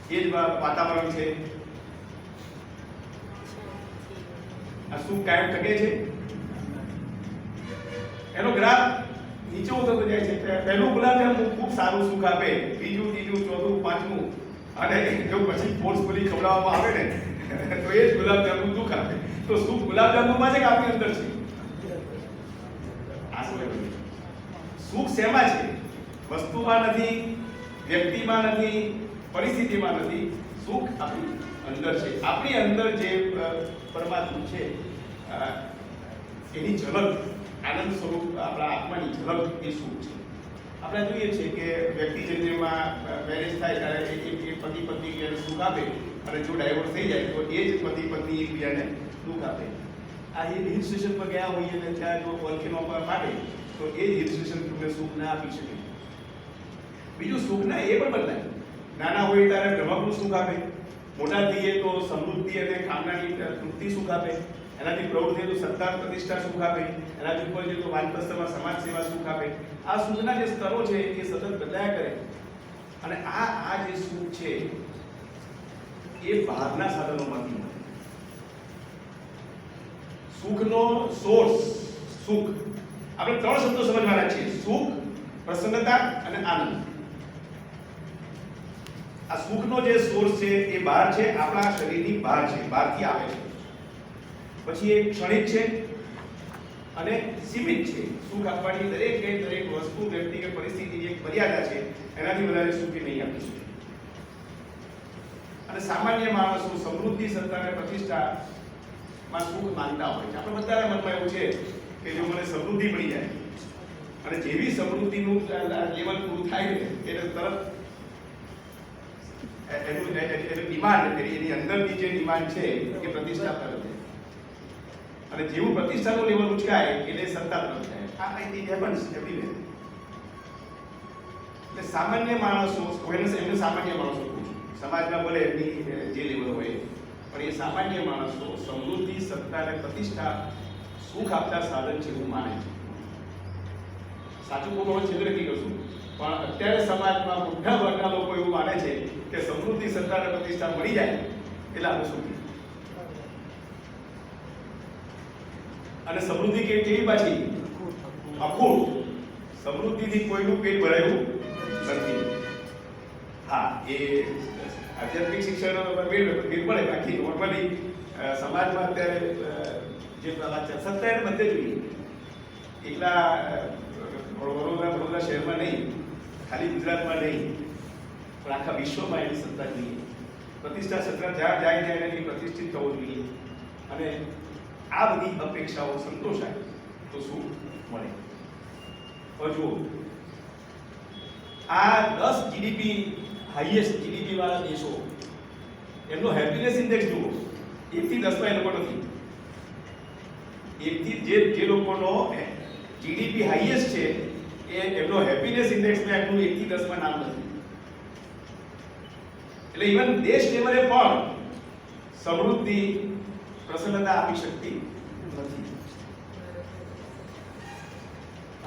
એ જ વાતાવરણ છે. આ સુખ કાયમ ટકે છે? એનો ગ્રાફ નીચે ઉતરતો જાય છે. પહેલું ગુલાબજાંબુ ખૂબ સારું સુખ આપે, બીજું, ત્રીજું, ચોથું, પાંચમું, અને જો પછી ફોર્સફુલી ખવડાવવામાં આવે ને તો એ જ ગુલાબજાંબુ દુઃખ આપે. તો સુખ ગુલાબજાંબુમાં છે કે આપણી અંદર છે? આ સુખ શેમાં છે? વસ્તુમાં નથી, વ્યક્તિમાં નથી, પરિસ્થિતિમાં નથી. સુખ આપણી અંદર છે. આપણી અંદર જે પરમાત્મા છે એની ઝલક, આનંદ સ્વરૂપ આપણા આત્માની ઝલક એ સુખ છે. આપણે જોઈએ છીએ કે વ્યક્તિજન્યમાં મેરેજ થાય ત્યારે એ પતિ પત્ની એકબીજાને સુખ આપે, અને જો ડાયવોર્સ થઈ જાય તો એ જ પતિ પત્ની એકબીજાને દુઃખ આપે. આ હિલ સ્ટેશન પર ગયા હોઈએ અને ત્યાં જો વોલ્કેનો ફાટે તો એ જ હિલ સ્ટેશન તમને સુખ ના આપી શકે. બીજું સુખ ના એ પણ બદલાય. નાના હોય ત્યારે રમકડું સુખ આપે, મોટા થઈએ તો સમૃદ્ધિ અને કામનાની તૃપ્તિ સુખ આપે, એનાથી પ્રૌઢ થઈએ તો સત્તા પ્રતિષ્ઠા સુખ આપે, એનાથી ઉપર જઈએ તો વાનપ્રસ્થમાં સમાજ સેવા સુખ આપે. આ સુખના જે સ્તરો છે એ સતત બદલાયા કરે, અને આ જે સુખ છે એ બહારના સાધનોમાંથી મળે. સુખનો સોર્સ, સુખ આપણે ત્રણ શબ્દો સમજવાના છે: સુખ, પ્રસન્નતા અને આનંદ. આ સુખનો જે સોર્સ છે એ બહાર છે, આપણા શરીરની બહાર છે, બહારથી આવે છે. પછી એ ક્ષણિક છે અને સીમિત છે. સુખ આપવાની દરેક વસ્તુ, વ્યક્તિ કે પરિસ્થિતિની એક મર્યાદા છે, એનાથી વધારે સુખ નહીં આપી શકે. અને સામાન્ય માણસો સમૃદ્ધિ, સત્તા અને પ્રતિષ્ઠામાં સુખ માંગતા હોય છે. આપણે બધાના મનમાં એવું છે કે જો મને સમૃદ્ધિ મળી જાય, અને જેવી સમૃદ્ધિનું લેવલ પૂરું થાય ને એટલે તરત એનું ડિમાન્ડ, એની અંદરની જે ડિમાન્ડ છે એ પ્રતિષ્ઠા તરફ છે, અને જેવું પ્રતિષ્ઠાનું લેવલ ઉચકાય એટલે સત્તા તરફ જાય. આ ઇટ હેપન્સ એવરીવેર. એટલે સામાન્ય માણસો, એમને સામાન્ય માણસો પૂછું, સમાજમાં ભલે એમની જે લેવલ હોય, પણ એ સામાન્ય માણસો સમૃદ્ધિ, સત્તા અને પ્રતિષ્ઠા સુખ આપતા સાધન છે એવું માને છે. સાચું કોઈ છેલ્લે નથી કરશું, પણ અત્યારે સમાજમાં મોટા ભાગના લોકો એવું માને છે કે સમૃદ્ધિ, સત્તા અને પ્રતિષ્ઠા મળી જાય એટલે આપણે સુખી. અને સમૃદ્ધિ કેવી પાછી? અખૂટ. સમૃદ્ધિથી કોઈનું પેટ ભરાયું નથી. હા, એ આધ્યાત્મિક શિક્ષણનો મેળ પડે, બાકી નોર્મલી સમાજમાં અત્યારે જે પ્રલાદ છે સત્તા એને બધે જોઈએ. એકલા વડોદરા શહેરમાં નહીં, ખાલી ગુજરાતમાં નહીં, પણ આખા વિશ્વમાં એની સત્તા જોઈએ. પ્રતિષ્ઠા સત્તા જ્યાં જાય ત્યાં એની પ્રતિષ્ઠિત થવું જોઈએ, અને આ બધી અપેક્ષાઓ સંતોષાય તો શું મળે. હવે જુઓ, આ 10 જીડીપી હાઈએસ્ટ જીડીપી વાળા દેશો, એમનો હેપીનેસ ઇન્ડેક્સ જુઓ, 1 થી 10 માં એ લોકો નથી. 1 થી જે લોકોનો જીડીપી હાઈએસ્ટ છે એ એમનો હેપીનેસ ઇન્ડેક્સમાં એમનું 1 થી 10 માં નામ નથી. એટલે ઇવન દેશ લેવલે પણ સમૃદ્ધિ, પ્રસન્નતા આપી શકતી નથી.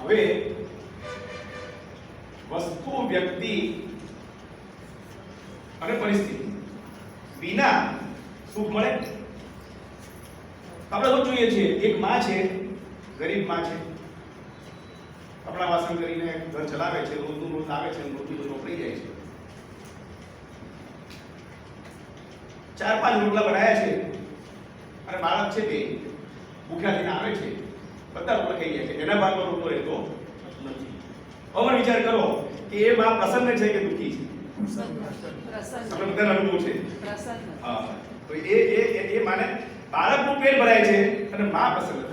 હવે વસ્તુ, વ્યક્તિ અને પરિસ્થિતિ વિના સુખ મળે? આપણે તો જોઈએ છીએ, એક માં છે, ગરીબ માં છે, કપડા વાસણ કરીને ઘર ચલાવે છે, રોજનું રોજ આવે છે, રોજનું નોકરી જાય છે, 4-5 રોટલા બનાવ્યા છે, અને બાળક છે તે ભૂખ્યા થઈને આવે છે, બધા લોકો ખાઈ જાય છે, એના બાળકો રોટલો રહેતો નથી. હવે વિચાર કરો કે એ માં પ્રસન્ન છે કે દુઃખી છે? આપણે બધાનો અનુભવ છે. હા, તો એ માને બાળકનું પેટ ભરાય છે અને માં પ્રસન્ન થાય.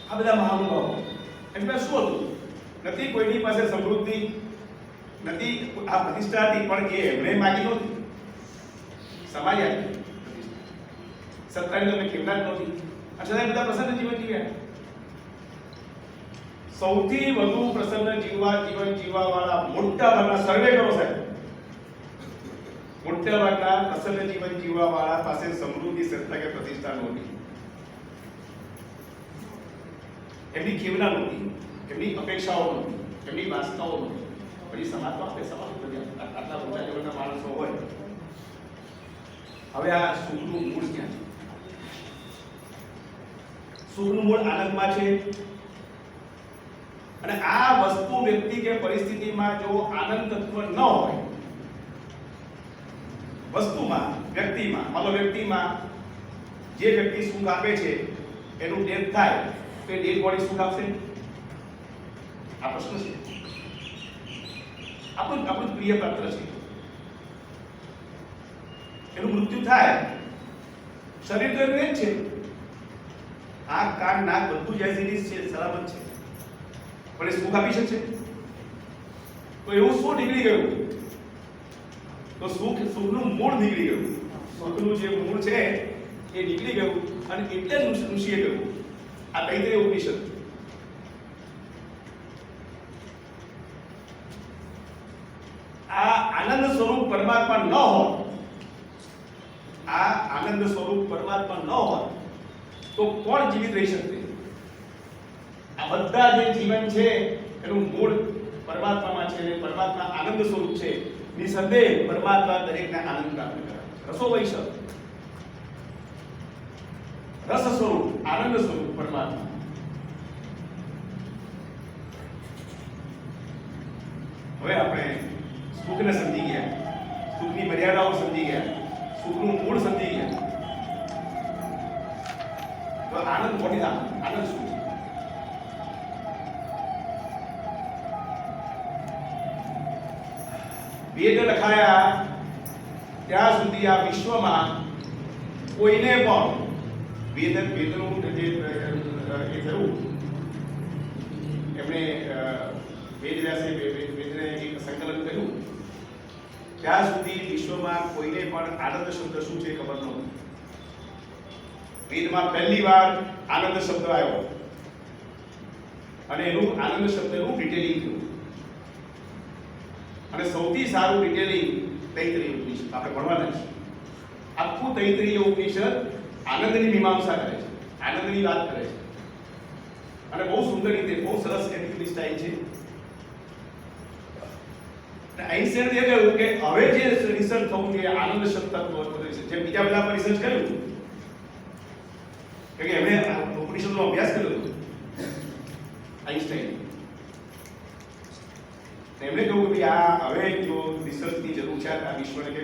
આ બધા મહાનુભાવો એમના શું હતું? નથી કોઈની પાસે સમૃદ્ધિ, નથી આ પ્રતિષ્ઠા હતી, પણ એ એમણે માગી નહોતી, સમાજ આપી. સત્તાની તમે કેમના જ નહોતી, છતાં બધા પ્રસન્ન જીવન જીવ્યા. સૌથી વધુ પ્રસન્ન જીવન જીવવા વાળા મોટા ભાગના સર્વે કરો સાહેબ, મોટા ભાગના પ્રસન્ન જીવન જીવવા વાળા પાસે સમૃદ્ધિ, સત્તા કે પ્રતિષ્ઠા નહોતી. એમની ખેવના નહોતી, એમની અપેક્ષાઓ નહોતી, એમની વાસનાઓ નહોતી. પછી સમાજમાં આપણે સમાજ આટલા મોટા જીવનના માણસો હોય. હવે આ સુખનું મૂળ ક્યાં છે? સુખનું મૂળ આનંદમાં છે. અને આ વસ્તુ, વ્યક્તિ કે પરિસ્થિતિમાં જો આનંદ તત્વ ન હોય, વસ્તુમાં, વ્યક્તિમાં, માનો વ્યક્તિમાં જે વ્યક્તિ સુખ આપે છે એનું ડેથ થાય તો એ ડેડ બોડી સુખ આપશે? આ પ્રશ્ન છે. આપણું પ્રિય પાત્ર છે, એનું મૃત્યુ થાય, શરીર તો એનું જ છે, આંખ, કાન, નાક બધું જ એઝ છે, સલામત છે, પણ એ સુખ આપી શકશે? તો એવું શું નીકળી ગયું? તો સુખનું મૂળ નીકળી ગયું. સુખનું જે મૂળ છે એ નીકળી ગયું અને એટલે જ ઋષિએ કહ્યું આ તૈત્રીય ઉપનિષદ. આ આનંદ સ્વરૂપ પરમાત્મા ન હોત, આ આનંદ સ્વરૂપ પરમાત્મા ન હોત તો કોણ જીવિત રહી શકતે? આ બધા જે જીવન છે એનું મૂળ પરમાત્મામાં છે અને પરમાત્મા આનંદ સ્વરૂપ છે. નિસંદેહ પરમાત્મા દરેકને આનંદ પ્રાપ્ત કરે. રસો વૈશ, રસ સ્વરૂપ, આનંદ સ્વરૂપ પરમાત્મા. હવે આપણે સુખને સમજી ગયા, સુખની મર્યાદાઓ સમજી ગયા, સુખનું મૂળ સમજી ગયા. તો આનંદ મોટી આનંદ શું છે? વેદ લખાયા ત્યાં સુધી આ વિશ્વમાં કોઈને પણ વેદનું જે એ થયું, એમણે વેદવ્યાસે વેદને એક સંકલન કર્યું, ત્યાં સુધી વિશ્વમાં કોઈને પણ આનંદ શબ્દ શું છે ખબર નહોતી. વેદમાં પહેલી વાર આનંદ શબ્દ આવ્યો અને એનું આનંદ શબ્દનું ડિટેલિંગ થયું. અને સૌથી સારું ડિટેલિંગ તૈત્રીય ઉપનિષદ આપણે ભણવાના છે. આખું તૈત્રીય ઉપનિષદ આનંદની મીમાંસા કરે છે, આનંદની વાત કરે છે અને બહુ સુંદર રીતે, બહુ સરસ એની સ્ટાઇલ છે. આઈન્સ્ટાઈને એ કહ્યું કે હવે જે રિસર્ચ થવું જોઈએ આનંદ શબ્દ તત્વ છે, જે બીજા બધા પર રિસર્ચ કર્યું કે એમણે ઉપનિષદનો અભ્યાસ કર્યો હતો આઈન્સ્ટાઈને. એમણે કહ્યું કે આ હવે જો રિસર્ચની જરૂર છે આ વિશ્વને કે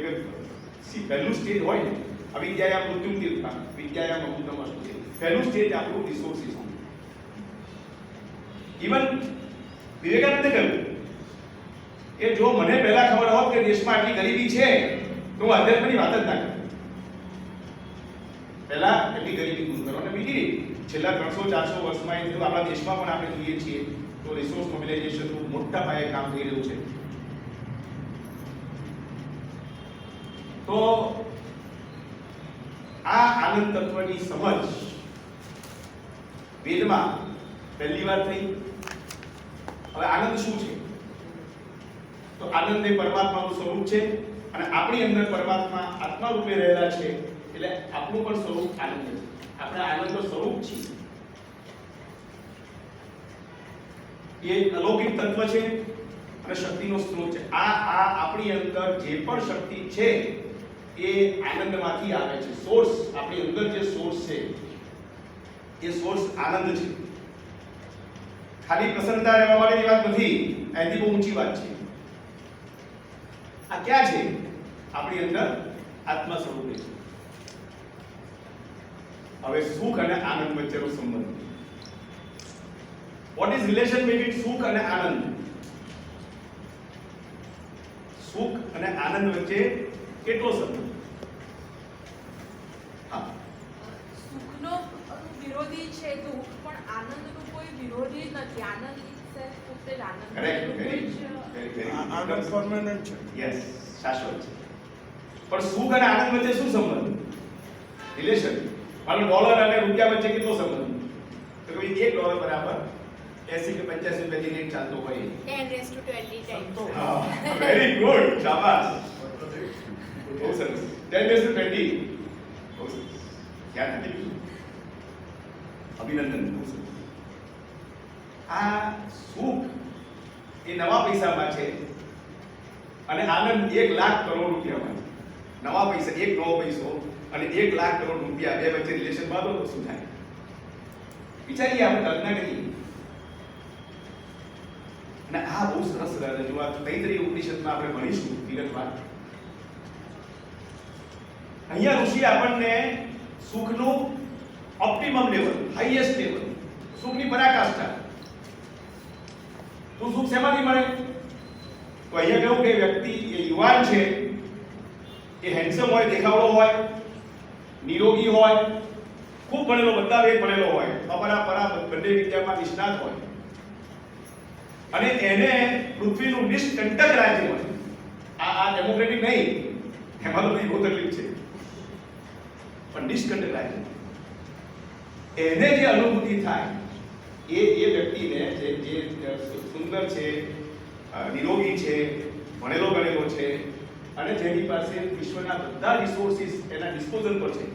પહેલું સ્ટેજ હોય ને, અવિદ્યાયામ મૃત્યુમ તીર્થા વિદ્યાયામ અમૃતમ અસ્તુ, પહેલું સ્ટેજ આપણું રિસોર્સિસ. ઇવન વિવેકાનંદે કહ્યું કે જો મને પહેલા ખબર હોત કે દેશમાં આટલી ગરીબી છે તો હું અધ્યાત્મની વાત જ ના કરું. પહેલા એટલી ગરીબી દૂર કરો. અને બીજી છેલ્લા 300-400 વર્ષમાં એ થયું, આપણા દેશમાં પણ આપણે જોઈએ છીએ તો રિસોર્સ મોબિલાઇઝેશનનું મોટા પાયે કામ થઈ રહ્યું છે. તો આ આનંદ તત્વની સમજ વેદમાં પહેલી વાર થઈ. હવે આનંદ શું છે? તો આનંદ એ પરમાત્માનું સ્વરૂપ છે અને આપણી અંદર પરમાત્મા આત્મા રૂપે રહેલા છે, એટલે આપણું પણ સ્વરૂપ આનંદ છે. આપણે આનંદનું સ્વરૂપ છીએ. એ અલૌકિક તત્વ છે અને શક્તિનો સ્ત્રોત છે. આ આપણી અંદર જે પણ શક્તિ છે એ આનંદમાંથી આવે છે. સોર્સ, આપણી અંદર જે સોર્સ છે એ સોર્સ આનંદ છે. ખાલી પ્રસન્નતા રહેવા માટેની વાત નથી, એથી બહુ ઊંચી વાત છે. આ ક્યાં છે? આપણી અંદર આત્મા સ્વરૂપે છે. હવે સુખ અને આનંદ વચ્ચેનો સંબંધ. વોટ ઇઝ રિલેશન બિટવીન સુખ અને આનંદ? સુખ અને આનંદ વચ્ચે કેટલો સંબંધ? હા, સુખનો વિરોધી છે દુઃખ, પણ આનંદનો કોઈ વિરોધી નથી. આનંદ itself પોતે જ આનંદ છે. Correct, એનું very, કોઈ જ very. આનંદ પરમેનન્ટ છે. યસ, શાશ્વત છે. પણ સુખ અને આનંદ વચ્ચે શું સંબંધ? રિલેશન. માનો ડોલર અને રૂપિયા વચ્ચે કેટલો સંબંધ? તો કે $1 બરાબર 80 કે 85 રૂપિયાની રેટ ચાલતો હોય. 10⁻20 times. હા, વેરી ગુડ, શાબાશ. બહુ સરસ. 10⁻20. બહુ સરસ. ધ્યાન નથી. અભિનંદન. બહુ સરસ. આ સુખ એ નવા પૈસામાં છે અને આનંદ 1 લાખ કરોડ રૂપિયામાં છે. નવા પૈસા, એક નવો પૈસો અને 1 લાખ કરોડ રૂપિયા, બે વચ્ચે રિલેશન બાંધો તો શું થાય? વિચારીએ, આપણે કલ્પના કરીએ. અને આ બહુ સરસ રજૂઆત તૈત્રીય ઉપનિષદમાં આપણે ભણીશું વિગતવાર. અહીંયા ઋષિ આપણને સુખનું ઓપ્ટિમમ લેવલ, હાઈએસ્ટ લેવલ, સુખની પરાકાષ્ઠા. તો સુખ શેમાંથી મળે? તો અહીંયા કેવું કે વ્યક્તિ એ યુવાન છે, એ હેન્ડસમ હોય, દેખાવડો હોય, નિરોગી હોય, ખૂબ ભણેલો, બધા વેદ ભણેલો હોય, અપરા બંને વિદ્યામાં નિષ્ણાત હોય, અને એને પૃથ્વીનું નિષ્કંટક રાજ્ય હોય. આ ડેમોક્રેટિક નહીં, એમાં તો બધી બહુ તકલીફ છે, પણ નિષ્કંટક રાજ્ય. એને જે અનુભૂતિ થાય એ વ્યક્તિને જે સુંદર છે, નિરોગી છે, ભણેલો ગણેલો છે, અને જેની પાસે વિશ્વના બધા રિસોર્સિસ એના ડિસ્પોઝલ પર છે,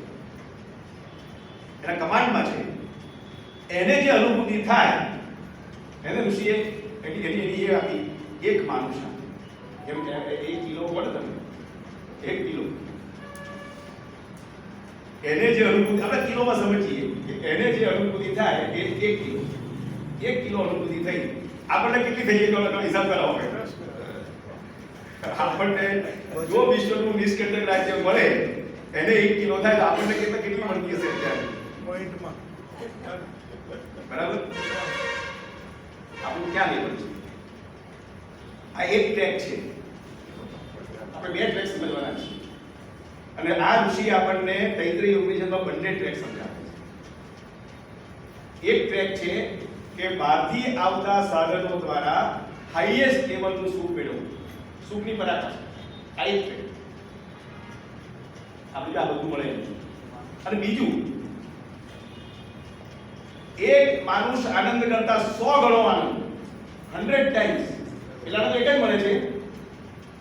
એના કમાન્ડમાં છે, એને જે અનુભૂતિ થાય એને ઋષિએ એની એ આપી એક માનુષા. એમ કે 1 કિલો બોલો તમે, 1 કિલો. એને જે અનુભૂતિ, આપણે કિલોમાં સમજીએ, એને જે અનુભૂતિ થાય એ 1 કિલો. 1 કિલો અનુભૂતિ થઈ આપણને કેટલી થઈ ગઈ તો હિસાબ કરાવો. આપણને જો વિશ્વનું નિષ્કંટક રાજ્ય મળે એને 1 કિલો થાય તો આપણને કેટલી મળતી હશે અત્યારે પોઈન્ટમાં? બરાબર? આપણું ક્યાં લેવલ છે? આ એક ટ્રેક છે, આપણે 2 ટ્રેક સમજવાના છે. અને આ ઋષિ આપણને તૈત્રીય ઉપનિષદમાં બંને ટ્રેક સમજાવે છે. એક ટ્રેક છે કે બહારથી આવતા સાધનો દ્વારા હાઈએસ્ટ લેવલનું સુખ મેળવવું, સુખની પરાકાષ્ઠા. આ એક ટ્રેક. આપણે આ બધું મળે. અને બીજું, એક માનુષ આનંદ કરતા 100 ગણો આનંદ, 100 ટાઈમ્સ. એટલાનો તો એક જ મળે છે.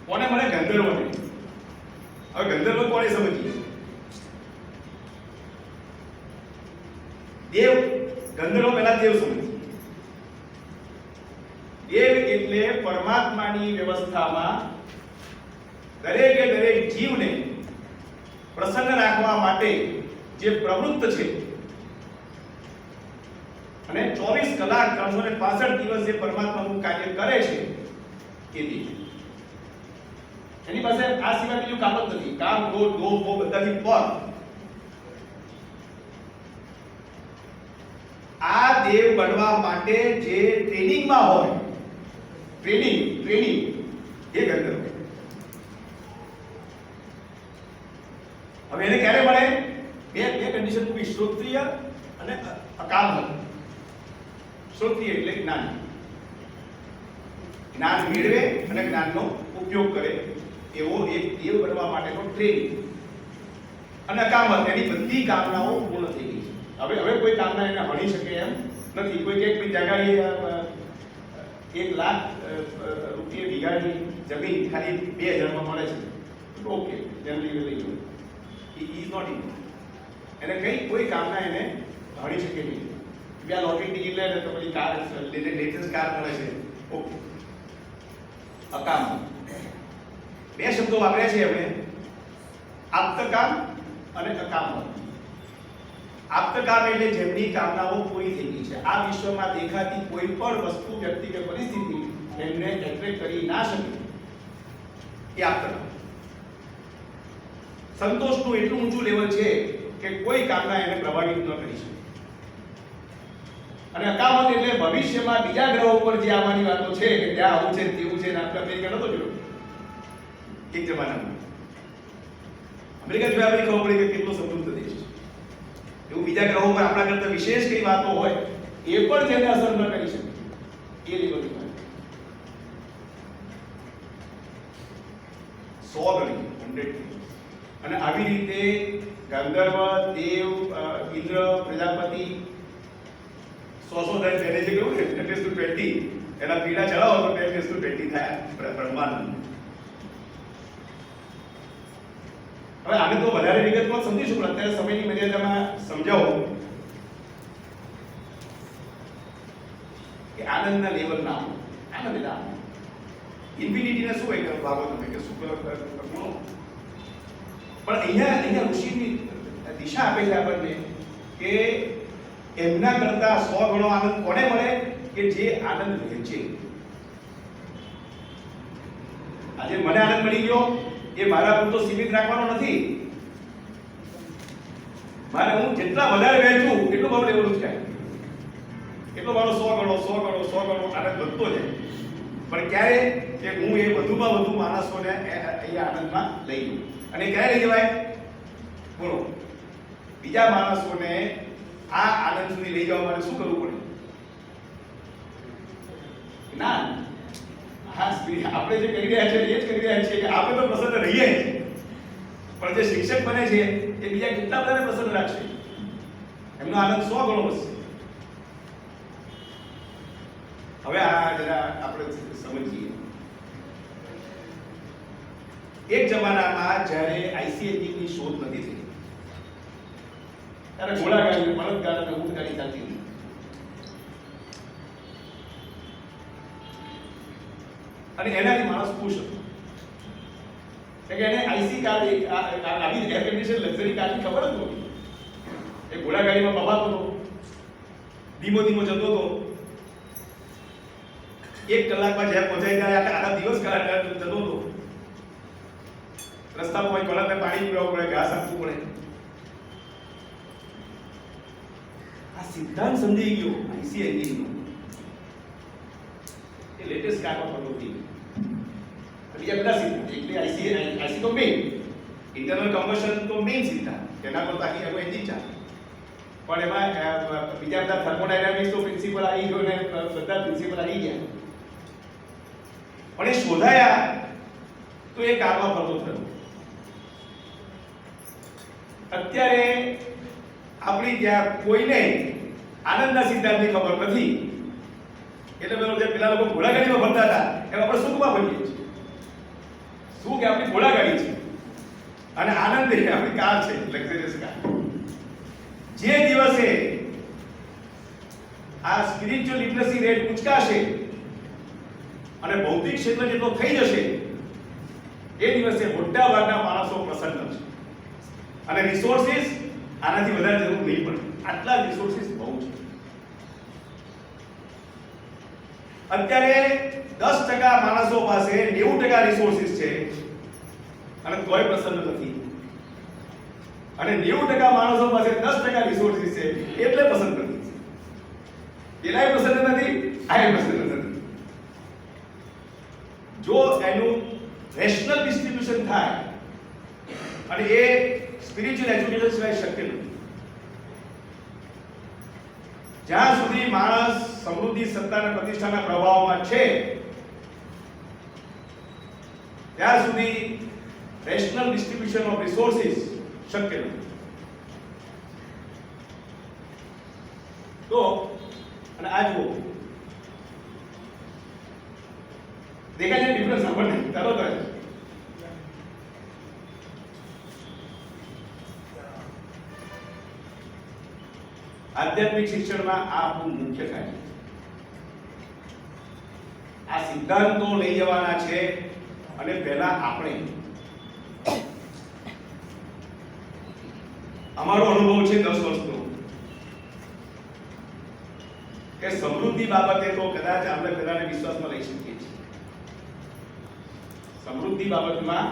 કોને મળે? ગંધર્વને. હવે ગંધર્વ કોને સમજીએ? દેવ. ગંધર્વ પહેલા દેવ સમજીએ. દેવ એટલે પરમાત્માની વ્યવસ્થામાં દરેકે દરેક જીવને પ્રસન્ન રાખવા માટે જે પ્રવૃત્ત છે, અને 24 કલાક 365 દિવસ એ પરમાત્માનું કાર્ય કરે છે, એ દેવ. એની પાસે આ સિવાય બીજું કામ જ નથી. કામ, ક્રોધ, લોભ, મોહ બધાથી પર. આ દેવ બનવા માટે જે ટ્રેનિંગમાં હોય, ટ્રેનિંગ એ ગંધર્વ. હવે એને ક્યારે મળે? બે કન્ડિશન મૂકી, શ્રોત્રિય અને અકામ. શ્રોત્રિય એટલે જ્ઞાન મેળવે અને જ્ઞાનનો ઉપયોગ કરે એવો એક દેવ બનવા માટેનો ટ્રેનિંગ. અને અકામત, એની બધી કામનાઓ પૂર્ણ થઈ ગઈ છે. હવે કોઈ કામના એને હણી શકે એમ નથી. કોઈ કે જગાડી 1 લાખ રૂપિયા વીઘાની જમીન ખાલી 2000 માં મળે છે, ઓકે, જનરલી લઈ લો. Is not in. એને કોઈ કામના એને હણી શકે નહીં. બે લોટરી ટિકિટ લે તો પછી કાર, લેટેસ્ટ કાર મળે છે, ઓકે. અકામ. 2 શબ્દો વાપર્યા છે એમણે, આપ્તકામ અને અકામ. આપ્તકામ એટલે જેમની કામનાઓ પૂરી થઈ ગઈ છે. આ વિશ્વમાં દેખાતી કોઈ પણ વસ્તુ, વ્યક્તિ કે પરિસ્થિતિ એમને એટ્રેક્ટ કરી ના શકે, એ આપ્તકામ. સંતોષનું એટલું ઊંચું લેવલ છે કે કોઈ કામના એને પ્રભાવિત ન કરી શકે. અને અકામત એટલે ભવિષ્યમાં બીજા ગ્રહો ઉપર જે આવવાની વાતો છે કે ત્યાં આવું છે તેવું છે ને આપણે અમેરિકા નતો જોયો એક જમાનામાં. અમેરિકા જોયા પછી ખબર પડી કે કેટલો સમૃદ્ધ દેશ છે. એવું બીજા ગ્રહો પર આપણા કરતા વિશેષ કઈ વાતો હોય એ પણ તેને અસર ન કરી શકે એ લેવલની વાત. 100 ગણી 100. અને આવી રીતે ગંધર્વ, દેવ, ઇન્દ્ર, પ્રજાપતિ 100 દર પહેલે જે કહ્યું ને 10 એના પીડા ચડાવો તો 10 થાય બ્રહ્માંડ. હવે આને તો વધારે વિગતમાં સમજીશું પણ અત્યારે સમયની મર્યાદામાં સમજાવો કે આનંદના લેવલ ના આનંદ ના ઇન્ફિનિટી ને શું હોય કે ભાગો તમે કે શું કરો ગુણો. પણ અહીંયા ઋષિની દિશા આપે છે આપણને કે એમના કરતા 100 ગણો આનંદ કોને મળે કે જે આનંદ વહેંચે. આજે મને આનંદ મળી ગયો એ મારા પૂરતો સીમિત રાખવાનો નથી. મારે હું જેટલા વધારે વહેંચું એટલું બહુ લેવલ છે એટલો મારો 100 ગણો આનંદ વધતો જાય. પણ ક્યારે કે હું એ વધુમાં વધુ માણસોને અહીંયા આનંદમાં લઈ લઉં. અને ક્યારે લઈ જવાય બોલો બીજા માણસોને આ આનંદ સુધી લઈ જવા માટે શું કરવું પડે? ના હા આપણે જે કરી રહ્યા છીએ એ જ કરી રહ્યા છીએ કે આપણે તો પ્રસન્ન રહીએ પણ જે શિક્ષક બને છે એ બીજા કેટલા બધાને પ્રસન્ન રાખશે. એમનો આનંદ 100 ગણો વધશે. હવે આ જરા આપણે સમજીએ. એક જમાનામાં જ્યારે આઈસી એન્જિનની શોધ નથી થઈ ત્યારે ઘોડાગાડી, બળદગાડા અને ઊંટગાડી ચાલતી હતી. અને એનાથી માણસ ખુશ હતો કે એને આઈસી કાર આવી એર કન્ડિશન લક્ઝરી કારની ખબર જ નહોતી. એ ઘોડાગાડીમાં બબાતો હતો, ધીમો ધીમો જતો હતો. 1 કલાકમાં જ્યાં પહોંચાઈ જાય આખા દિવસ જતો હતો. રસ્તામાં બળદને પાણી પીવડાવવું પડે, ઘાસ આપવું પડે. આ સિદ્ધાંત સમજી ગયો આઈસી એન્જિનનો. એ લેટેસ્ટ કારમાં પહોંચતી બીજા બધા સિદ્ધાંત એટલે આઈસી તો મેઇન ઇન્ટરનલ કમ્બશન તો મેઇન સિદ્ધાંત તેના પર બાકી એનો એન્જિન ચાલે. પણ એમાં બીજા બધા થર્મોડાયનામિક્સ તો પ્રિન્સિપલ આવી ગયો ને બધા પ્રિન્સિપલ આવી ગયા. પણ એ શોધાયા તો એ કારમાં ફરતો થયો. અત્યારે આપણી ત્યાં કોઈને આનંદના સિદ્ધાંતની ખબર નથી એટલે પેલા લોકો ઘોડાગાડીમાં ફરતા હતા એમ આપણે સુખમાં ફરીએ છીએ. શું કે આપણી ઘોડાગાડી છે અને આનંદ એ આપણી કાર છે, લક્ઝરિયસ કાર. જે દિવસે આ સ્પિરિચ્યુઅલ લિટરસી રેટ ઉચકાશે અને ભૌતિક ક્ષેત્ર જેટલો થઈ જશે એ દિવસે મોટા ભાગના માણસો પ્રસન્ન છે. અને રિસોર્સિસ આનાથી વધારે જરૂર નહીં પડે. આટલા રિસોર્સિસ બહુ છે. અત્યારે 10% માણસો પાસે 90% રિસોર્સિસ છે અને તોય પ્રસન્ન નથી. અને 90% માણસો પાસે 10% રિસોર્સિસ છે એટલે પ્રસન્ન નથી. એનાય પ્રસન્ન નથી, આય પ્રસન્ન નથી. જો એનું રેશનલ ડિસ્ટ્રીબ્યુશન થાય અને એ સ્પિરિચ્યુઅલ એજ્યુકેશન સિવાય શક્ય નથી. જ્યાં સુધી માણસ સમૃદ્ધિ, સત્તા અને પ્રતિષ્ઠાના પ્રભાવમાં છે ત્યાં સુધી રેશનલ ડિસ્ટ્રીબ્યુશન ઓફ રિસોર્સિસ શક્ય નથી. તો અને આ જુઓ દેખાય છે ડિફરન્સ આપણને તરત જ. આધ્યાત્મિક શિક્ષણમાં આ આપણું મુખ્ય કાર્ય. આ સિદ્ધાંતો લઈ જવાના છે અને પહેલા આપણે અમારો અનુભવ છે 10 વર્ષનો કે સમૃદ્ધિ બાબતે તો કદાચ આપણે બધાને વિશ્વાસમાં લઈ શકીએ છીએ. સમૃદ્ધિ બાબતમાં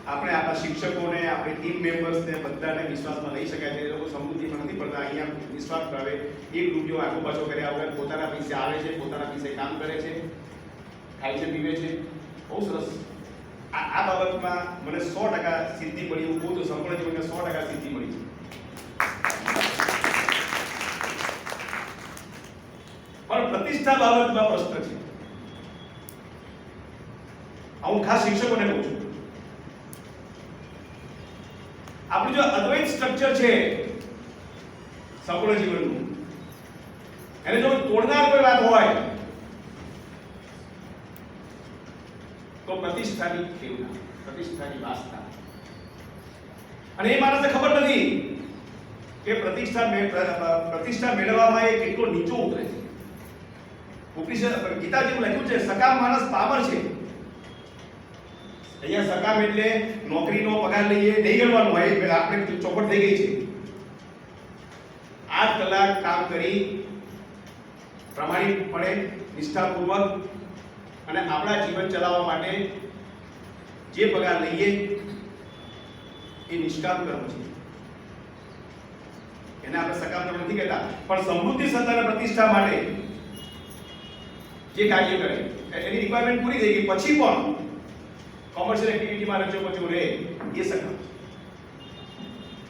આપણે આપણા શિક્ષકોને, આપણી ટીમ મેમ્બર્સને બધાને વિશ્વાસમાં લઈ શકાય છે. એ લોકો સમૃદ્ધિમાં નથી પડતા. અહીંયા વિશ્વાસ કરે, એક રૂપિયો આગો પાછો કર્યા વગર પોતાના પૈસે આવે છે, પોતાના પૈસે કામ કરે છે, ખાય છે, પીવે છે. બહુ સરસ. આ બાબતમાં મને 100% સિદ્ધિ મળી. હું કહું તો સંપૂર્ણ જીવનને 100% સિદ્ધિ મળી છે. પણ પ્રતિષ્ઠા બાબતમાં પ્રશ્ન છે. હું ખાસ શિક્ષકોને કહું છું, આપણું જો અદ્વૈત સ્ટ્રક્ચર છે સંપૂર્ણ જીવનનું, એને જો તોડનાર કોઈ વાત હોય તો પ્રતિષ્ઠાની ખેવના, પ્રતિષ્ઠાની વાસ્તા. અને એ માણસને ખબર નથી કે પ્રતિષ્ઠા મેળવવામાં એ કેટલો નીચો ઉતરે છે. ઉપનિષદ ગીતાજીમાં લખ્યું છે સકામ માણસ પામર છે. અહીંયા સકામ એટલે નોકરીનો પગાર લઈએ નહીં ગણવાનું હોય, આપણે ચોપટ થઈ ગઈ છે. 8 કલાક કામ કરી પ્રમાણિકપણે, નિષ્ઠાપૂર્વક અને આપણા જીવન ચલાવવા માટે જે પગાર લઈએ એ નિષ્કામ કર્મ છે. એને આપણે સકામ કર્મ નથી કહેતા. પણ સમૃદ્ધિ, સત્તા અને પ્રતિષ્ઠા માટે જે કાર્ય કરે એની રિક્વાયરમેન્ટ પૂરી થઈ ગઈ પછી પણ કોમર્શિયલ એક્ટિવિટીમાં રચો રહે એ સકામ.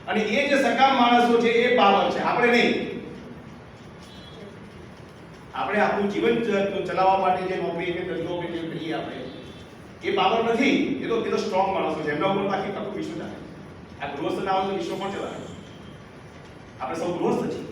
અને એ જે સકામ માણસો છે એ પાવર છે, આપણે નહીં. આપણે આપણું જીવન ચલાવવા માટે જે નોકરી કે ધંધો કે જે કરીએ આપણે એ પાવર નથી. એ તો સ્ટ્રોંગ માણસો છે, એમના ઉપર બાકી આખું વિશ્વ ચાલે. આ ગૃહસ્થ ના હોય તો વિશ્વ પણ ચલાવે. આપણે સૌ ગૃહસ્થ છીએ.